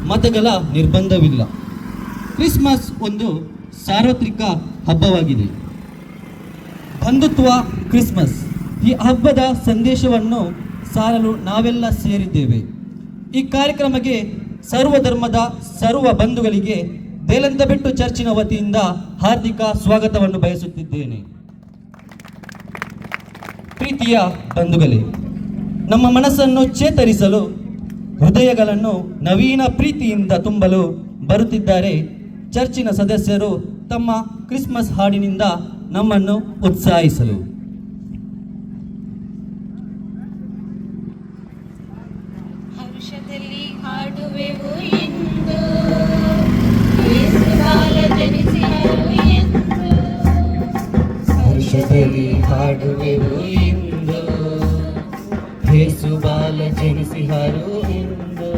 ಮತಗಳ ನಿರ್ಬಂಧವಿಲ್ಲ. ಕ್ರಿಸ್ಮಸ್ ಒಂದು ಸಾರ್ವತ್ರಿಕ ಹಬ್ಬವಾಗಿದೆ. ಬಂಧುತ್ವ ಕ್ರಿಸ್ಮಸ್ ಈ ಹಬ್ಬದ ಸಂದೇಶವನ್ನು ಸಾರಲು ನಾವೆಲ್ಲ ಸೇರಿದ್ದೇವೆ. ಈ ಕಾರ್ಯಕ್ರಮಕ್ಕೆ ಸರ್ವಧರ್ಮದ ಸರ್ವ ಬಂಧುಗಳಿಗೆ ಬೇಲಂತಬೆಟ್ಟು ಚರ್ಚಿನ ವತಿಯಿಂದ ಹಾರ್ದಿಕ ಸ್ವಾಗತವನ್ನು ಬಯಸುತ್ತಿದ್ದೇನೆ. ಪ್ರೀತಿಯ ಬಂಧುಗಳೇ, ನಮ್ಮ ಮನಸ್ಸನ್ನು ಚೇತರಿಸಲು, ಹೃದಯಗಳನ್ನು ನವೀನ ಪ್ರೀತಿಯಿಂದ ತುಂಬಲು ಬರುತ್ತಿದ್ದಾರೆ ಚರ್ಚಿನ ಸದಸ್ಯರು ತಮ್ಮ ಕ್ರಿಸ್ಮಸ್ ಹಾಡಿನಿಂದ ನಮ್ಮನ್ನು ಉತ್ಸಾಹಿಸಲು. ಹರ್ಷದಲ್ಲಿ ಹಾಡುವೆವು ಎಂದು ಯೇಸು ಬಾಲ ಜನಿಸಿದರು ಎಂದು. ಹರ್ಷದಲ್ಲಿ ಹಾಡುವೆವು ಎಂದು ಯೇಸು ಬಾಲ ಜನಿಸಿದರು ಎಂದು.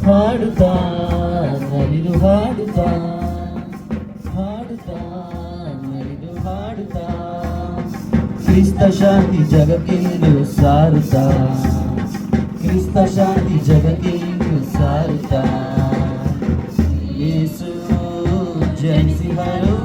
ಹಾಡುತ್ತಾ ನಲಿದು ಹಾಡುತ್ತಾ, ಹಾಡುತ್ತಾ ನಲಿದು ಹಾಡುತ್ತಾ, ಕ್ರಿಸ್ತ ಶಾಂತಿ ಜಗಕ್ಕೆಂದು ಸಾರುತ್ತಾ, ಕ್ರಿಸ್ತ ಶಾಂತಿ ಜಗಕ್ಕೆಂದು ಸಾರುತ್ತಾ, ಯೇಸು ಜನಿಸಿದರು.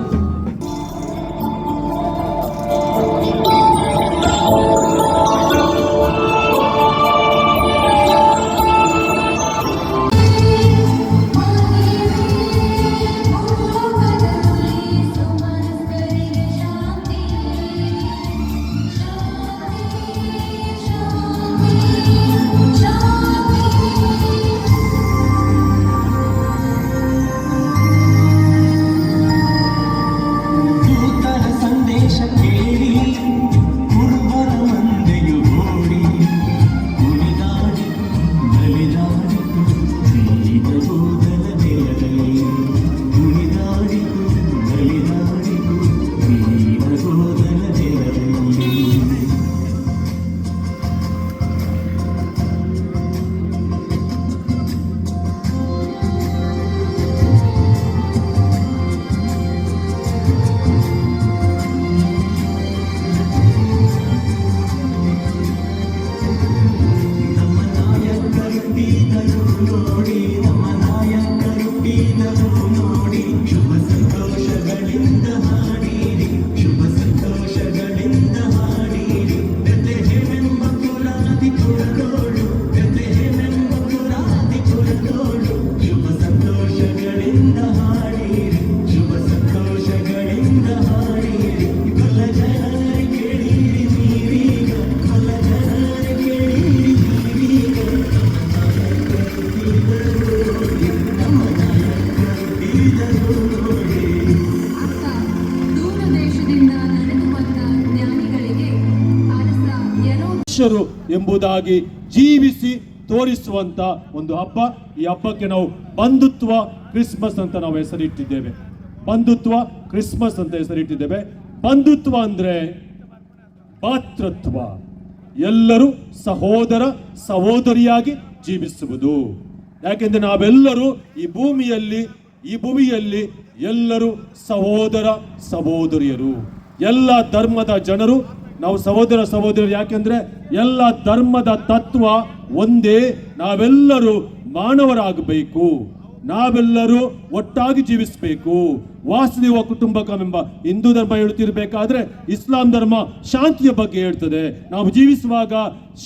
ಮನುಷ್ಯರು ಎಂಬುದಾಗಿ ಜೀವಿಸಿ ತೋರಿಸುವಂತ ಒಂದು ಹಬ್ಬ. ಈ ಹಬ್ಬಕ್ಕೆ ನಾವು ಬಂಧುತ್ವ ಕ್ರಿಸ್ಮಸ್ ಅಂತ ನಾವು ಹೆಸರಿಟ್ಟಿದ್ದೇವೆ. ಬಂಧುತ್ವ ಕ್ರಿಸ್ಮಸ್ ಅಂತ ಹೆಸರಿಟ್ಟಿದ್ದೇವೆ. ಬಂಧುತ್ವ ಅಂದ್ರೆ ಭಾತೃತ್ವ, ಎಲ್ಲರೂ ಸಹೋದರ ಸಹೋದರಿಯಾಗಿ ಜೀವಿಸುವುದು. ಯಾಕೆಂದ್ರೆ ನಾವೆಲ್ಲರೂ ಈ ಭೂಮಿಯಲ್ಲಿ ಎಲ್ಲರೂ ಸಹೋದರ ಸಹೋದರಿಯರು, ಎಲ್ಲ ಧರ್ಮದ ಜನರು ನಾವು ಸಹೋದರ ಸಹೋದರಿಯರು. ಯಾಕೆಂದ್ರೆ ಎಲ್ಲ ಧರ್ಮದ ತತ್ವ ಒಂದೇ, ನಾವೆಲ್ಲರೂ ಮಾನವರಾಗಬೇಕು, ನಾವೆಲ್ಲರೂ ಒಟ್ಟಾಗಿ ಜೀವಿಸಬೇಕು. ವಾಸುದೇವ ಕುಟುಂಬಕಮೆಂಬ ಹಿಂದೂ ಧರ್ಮ ಹೇಳ್ತಿರ್ಬೇಕಾದ್ರೆ ಇಸ್ಲಾಂ ಧರ್ಮ ಶಾಂತಿಯ ಬಗ್ಗೆ ಹೇಳ್ತದೆ. ನಾವು ಜೀವಿಸುವಾಗ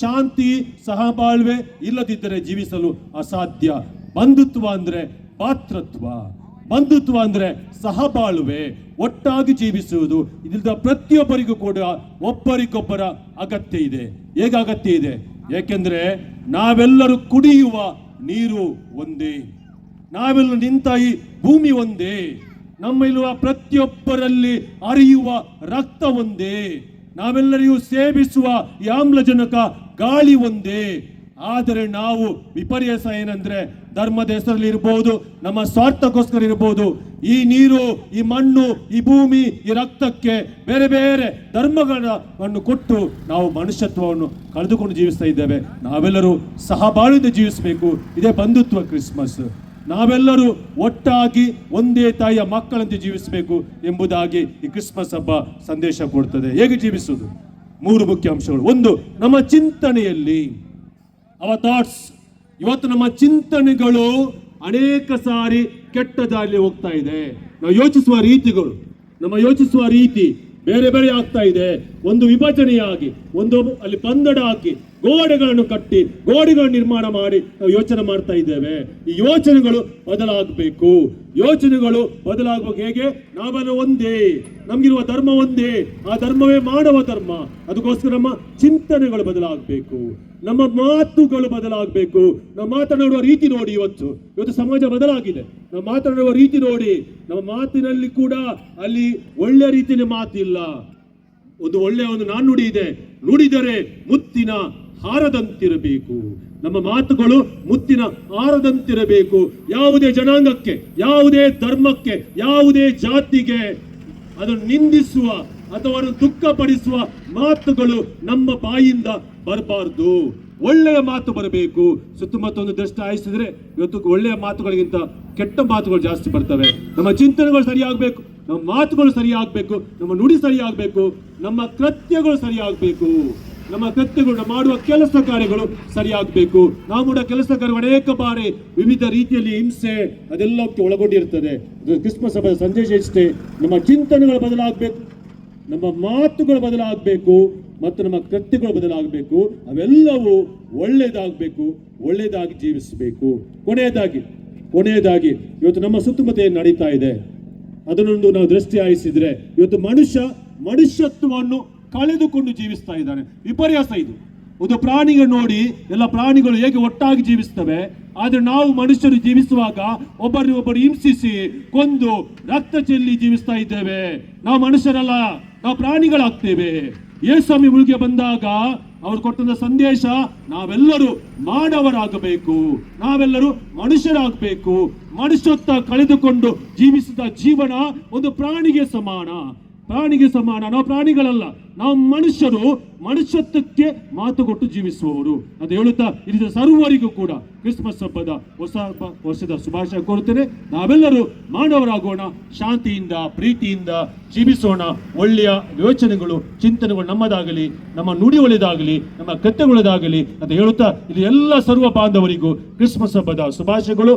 ಶಾಂತಿ ಸಹಬಾಳ್ವೆ ಇಲ್ಲದಿದ್ದರೆ ಜೀವಿಸಲು ಅಸಾಧ್ಯ. ಬಂಧುತ್ವ ಅಂದ್ರೆ ಭಾತೃತ್ವ, ಬಂಧುತ್ವ ಅಂದ್ರೆ ಸಹಬಾಳ್ವೆ, ಒಟ್ಟಾಗಿ ಜೀವಿಸುವುದು. ಇದಿಲ್ಲದ ಪ್ರತಿಯೊಬ್ಬರಿಗೂ ಕೂಡ ಒಬ್ಬರಿಗೊಬ್ಬರ ಅಗತ್ಯ ಇದೆ. ಹೇಗೆ ಅಗತ್ಯ ಇದೆ? ಏಕೆಂದ್ರೆ ನಾವೆಲ್ಲರೂ ಕುಡಿಯುವ ನೀರು ಒಂದೇ, ನಾವೆಲ್ಲ ನಿಂತ ಈ ಭೂಮಿ ಒಂದೇ, ನಮ್ಮಲ್ಲಿರುವ ಪ್ರತಿಯೊಬ್ಬರಲ್ಲಿ ಹರಿಯುವ ರಕ್ತ ಒಂದೇ, ನಾವೆಲ್ಲರಿಗೂ ಸೇವಿಸುವ ಈ ಆಮ್ಲಜನಕ ಗಾಳಿ ಒಂದೇ. ಆದರೆ ನಾವು ವಿಪರ್ಯಾಸ ಏನಂದ್ರೆ ಧರ್ಮದ ಹೆಸರಲ್ಲಿ ಇರ್ಬೋದು, ನಮ್ಮ ಸ್ವಾರ್ಥಕ್ಕೋಸ್ಕರ ಇರ್ಬೋದು, ಈ ನೀರು, ಈ ಮಣ್ಣು, ಈ ಭೂಮಿ, ಈ ರಕ್ತಕ್ಕೆ ಬೇರೆ ಬೇರೆ ಧರ್ಮಗಳನ್ನು ಕೊಟ್ಟು ನಾವು ಮನುಷ್ಯತ್ವವನ್ನು ಕಳೆದುಕೊಂಡು ಜೀವಿಸ್ತಾ ಇದ್ದೇವೆ. ನಾವೆಲ್ಲರೂ ಸಹಬಾಳ್ವೆಯಿಂದ ಜೀವಿಸಬೇಕು. ಇದೇ ಬಂಧುತ್ವ ಕ್ರಿಸ್ಮಸ್. ನಾವೆಲ್ಲರೂ ಒಟ್ಟಾಗಿ ಒಂದೇ ತಾಯಿಯ ಮಕ್ಕಳಂತೆ ಜೀವಿಸಬೇಕು ಎಂಬುದಾಗಿ ಈ ಕ್ರಿಸ್ಮಸ್ ಹಬ್ಬ ಸಂದೇಶ ಕೊಡ್ತದೆ. ಹೇಗೆ ಜೀವಿಸುವುದು? 3 ಮುಖ್ಯ ಅಂಶಗಳು. ಒಂದು, ನಮ್ಮ ಚಿಂತನೆಯಲ್ಲಿ ಅವರ್ ಥಾಟ್ಸ್. ಇವತ್ತು ನಮ್ಮ ಚಿಂತನೆಗಳು ಅನೇಕ ಸಾರಿ ಕೆಟ್ಟ ದಾರಿಯಲ್ಲಿ ಹೋಗ್ತಾ ಇದೆ. ನಾವು ಯೋಚಿಸುವ ರೀತಿಗಳು, ನಮ್ಮ ಯೋಚಿಸುವ ರೀತಿ ಬೇರೆ ಬೇರೆ ಆಗ್ತಾ ಇದೆ. ಒಂದು ವಿಭಜನೆಯಾಗಿ, ಒಂದು ಅಲ್ಲಿ ಪಂಗಡ ಹಾಕಿ ಗೋಡೆಗಳನ್ನು ಕಟ್ಟಿ ಗೋಡೆಗಳನ್ನು ನಿರ್ಮಾಣ ಮಾಡಿ ನಾವು ಯೋಚನೆ ಮಾಡ್ತಾ ಇದ್ದೇವೆ. ಈ ಯೋಚನೆಗಳು ಬದಲಾಗಬೇಕು. ಯೋಚನೆಗಳು ಬದಲಾಗಬೇಕು. ಹೇಗೆ? ನಾವೆಲ್ಲ ಒಂದೇ, ನಮ್ಗಿರುವ ಧರ್ಮ ಒಂದೇ, ಆ ಧರ್ಮವೇ ಮಾನವ ಧರ್ಮ. ಅದಕ್ಕೋಸ್ಕರ ನಮ್ಮ ಚಿಂತನೆಗಳು ಬದಲಾಗಬೇಕು, ನಮ್ಮ ಮಾತುಗಳು ಬದಲಾಗಬೇಕು. ನಾವು ಮಾತನಾಡುವ ರೀತಿ ನೋಡಿ, ಇವತ್ತು ಸಮಾಜ ಬದಲಾಗಿದೆ. ನಾವು ಮಾತನಾಡುವ ರೀತಿ ನೋಡಿ, ನಮ್ಮ ಮಾತಿನಲ್ಲಿ ಕೂಡ ಅಲ್ಲಿ ಒಳ್ಳೆ ರೀತಿಯ ಮಾತಿಲ್ಲ. ಒಂದು ಒಳ್ಳೆಯ ಒಂದು ನಾಣ್ಣುಡಿ ಇದೆ, ನುಡಿದರೆ ಮುತ್ತಿನ ಹಾರದಂತಿರಬೇಕು. ನಮ್ಮ ಮಾತುಗಳು ಮುತ್ತಿನ ಹಾರದಂತಿರಬೇಕು. ಯಾವುದೇ ಜನಾಂಗಕ್ಕೆ, ಯಾವುದೇ ಧರ್ಮಕ್ಕೆ, ಯಾವುದೇ ಜಾತಿಗೆ ಅದನ್ನು ನಿಂದಿಸುವ ಅಥವಾ ದುಃಖಪಡಿಸುವ ಮಾತುಗಳು ನಮ್ಮ ಬಾಯಿಂದ ಬರಬಾರ್ದು. ಒಳ್ಳೆಯ ಮಾತು ಬರಬೇಕು. ಸುತ್ತಮುತ್ತ ಒಂದು ದೃಷ್ಟಿ ಹಾಯಿಸಿದ್ರೆ ಇವತ್ತು ಒಳ್ಳೆಯ ಮಾತುಗಳಿಗಿಂತ ಕೆಟ್ಟ ಮಾತುಗಳು ಜಾಸ್ತಿ ಬರ್ತವೆ. ನಮ್ಮ ಚಿಂತನೆಗಳು ಸರಿಯಾಗಬೇಕು, ನಮ್ಮ ಮಾತುಗಳು ಸರಿಯಾಗಬೇಕು, ನಮ್ಮ ನುಡಿ ಸರಿಯಾಗಬೇಕು, ನಮ್ಮ ಕೃತ್ಯಗಳು ಸರಿಯಾಗಬೇಕು, ನಮ್ಮ ಕೃತ್ಯಗಳು ಮಾಡುವ ಕೆಲಸ ಕಾರ್ಯಗಳು ಸರಿಯಾಗಬೇಕು. ನಾವು ಮಾಡುವ ಕೆಲಸ ಕಾರ್ಯಗಳು ಅನೇಕ ಬಾರಿ ವಿವಿಧ ರೀತಿಯಲ್ಲಿ ಹಿಂಸೆ ಅದೆಲ್ಲಕ್ಕೆ ಒಳಗೊಂಡಿರ್ತದೆ. ಕ್ರಿಸ್ಮಸ್ ಹಬ್ಬದ ಸಂದೇಶ ಇಷ್ಟೇ, ನಮ್ಮ ಚಿಂತನೆಗಳು ಬದಲಾಗಬೇಕು, ನಮ್ಮ ಮಾತುಗಳು ಬದಲಾಗಬೇಕು ಮತ್ತು ನಮ್ಮ ಕೃತ್ಯಗಳು ಬದಲಾಗಬೇಕು. ಅವೆಲ್ಲವೂ ಒಳ್ಳೆಯದಾಗಬೇಕು, ಒಳ್ಳೆಯದಾಗಿ ಜೀವಿಸಬೇಕು. ಕೊನೆಯದಾಗಿ ಇವತ್ತು ನಮ್ಮ ಸುತ್ತಮುತ್ತ ಏನು ನಡೀತಾ ಇದೆ ಅದನ್ನೊಂದು ನಾವು ದೃಷ್ಟಿ ಹಾಯಿಸಿದ್ರೆ, ಇವತ್ತು ಮನುಷ್ಯತ್ವವನ್ನು ಕಳೆದುಕೊಂಡು ಜೀವಿಸ್ತಾ ಇದ್ದಾನೆ. ವಿಪರ್ಯಾಸ ಇದು. ಒಂದು ಪ್ರಾಣಿಗಳು ನೋಡಿ, ಎಲ್ಲ ಪ್ರಾಣಿಗಳು ಹೇಗೆ ಒಟ್ಟಾಗಿ ಜೀವಿಸ್ತವೆ. ಆದ್ರೆ ನಾವು ಮನುಷ್ಯರು ಜೀವಿಸುವಾಗ ಒಬ್ಬರು ಹಿಂಸಿಸಿ ಕೊಂದು ರಕ್ತ ಚೆಲ್ಲಿ ಜೀವಿಸ್ತಾ ಇದ್ದೇವೆ. ನಾವು ಮನುಷ್ಯರಲ್ಲ, ನಾವು ಪ್ರಾಣಿಗಳಾಗ್ತೇವೆ. ಯೇಸುಸ್ವಾಮಿ ಮುಳುಗೆ ಬಂದಾಗ ಅವರು ಕೊಟ್ಟಂತ ಸಂದೇಶ, ನಾವೆಲ್ಲರೂ ಮಾನವರಾಗಬೇಕು, ನಾವೆಲ್ಲರೂ ಮನುಷ್ಯರಾಗಬೇಕು. ಮನುಷ್ಯತ್ವ ಕಳೆದುಕೊಂಡು ಜೀವಿಸಿದ ಜೀವನ ಒಂದು ಪ್ರಾಣಿಗೆ ಸಮಾನ. ನಾವು ಪ್ರಾಣಿಗಳಲ್ಲ, ನಾವು ಮನುಷ್ಯರು. ಮನುಷ್ಯತ್ವಕ್ಕೆ ಮಾತು ಕೊಟ್ಟು ಜೀವಿಸುವವರು ಅಂತ ಹೇಳುತ್ತಾ ಇಲ್ಲಿ ಸರ್ವರಿಗೂ ಕೂಡ ಕ್ರಿಸ್ಮಸ್ ಹಬ್ಬದ ಹೊಸ ವರ್ಷದ ಶುಭಾಶಯ ಕೋರುತ್ತೇನೆ. ನಾವೆಲ್ಲರೂ ಮಾನವರಾಗೋಣ, ಶಾಂತಿಯಿಂದ ಪ್ರೀತಿಯಿಂದ ಜೀವಿಸೋಣ. ಒಳ್ಳೆಯ ಯೋಚನೆಗಳು ಚಿಂತನೆಗಳು ನಮ್ಮದಾಗಲಿ, ನಮ್ಮ ನುಡಿ ಒಳ್ಳೆಯದಾಗಲಿ, ನಮ್ಮ ಕೃತ್ಯಗಳದಾಗಲಿ ಅಂತ ಹೇಳುತ್ತಾ ಇಲ್ಲಿ ಎಲ್ಲ ಸರ್ವ ಬಾಂಧವರಿಗೂ ಕ್ರಿಸ್ಮಸ್ ಹಬ್ಬದ ಶುಭಾಶಯಗಳು.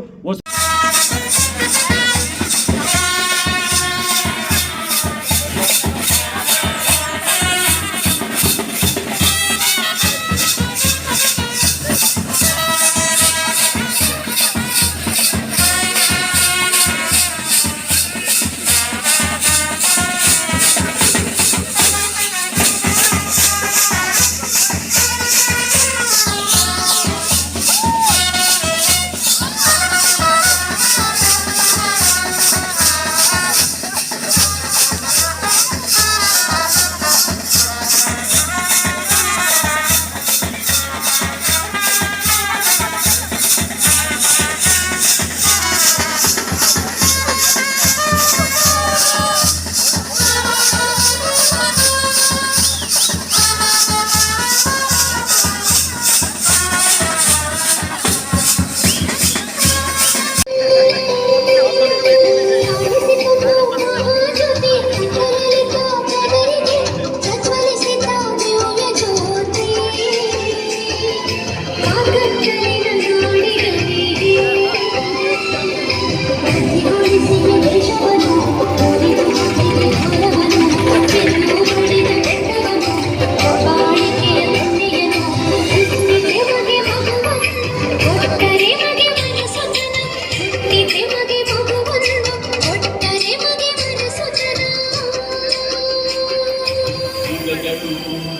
ಬೆಳಕು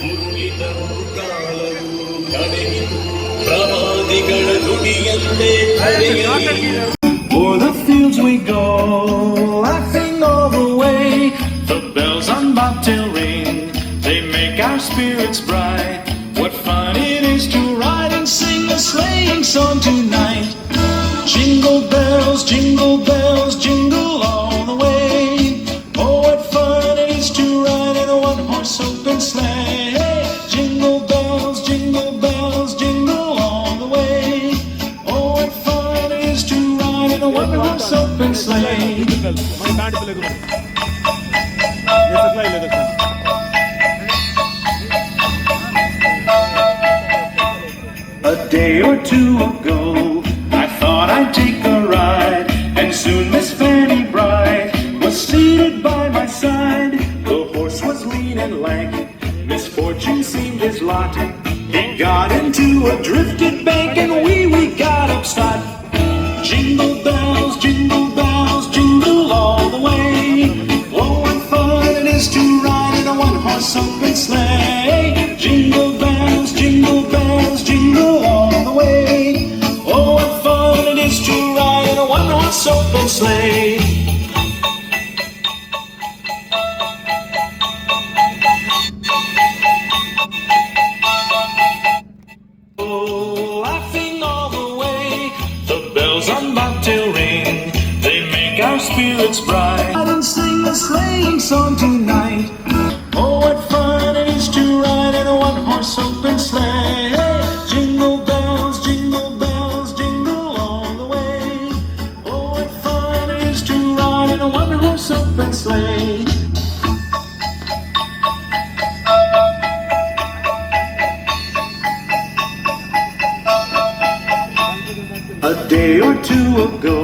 ಉರುಳಿದವು ಕಾಲವು ಕಡೆಗಿತು ಪ್ರವಾದಿಗಳ ನುಡಿಯಂತೆ ಕರೆಯಲಿ. O'er the fields we go, laughing all the way. The bells on bobtail ring, they make our spirits bright. What fun it is to ride and sing a sleighing song tonight. Jingle bells, jingle all the way. Oh, what fun it is to ride in a one-horse open sleigh. Jingle bells, jingle all the way. Oh, what fun it is to ride in a one-horse open sleigh. A day or two ago, I thought I'd take a ride, and soon Miss Fanny Bright was seated by my side. The horse was lean and lank, misfortune seemed his lot. He got into a drifted bank, and we got upset. Jingle bells, jingle all the way. Oh, what fun it is to ride in a one-horse open sleigh. Jingle bells, jingle all the way. Oh, what fun it is to ride in a one-horse open sleigh. Oh, laughing all the way. The bells on bobtail ring, they make our spirits bright. And sing a sleighing song tonight. Oh, what fun it is to ride in a one-horse open sleigh. Jingle bells, jingle all the way. Oh, what fun it is to ride in a one-horse open sleigh. A day or two ago,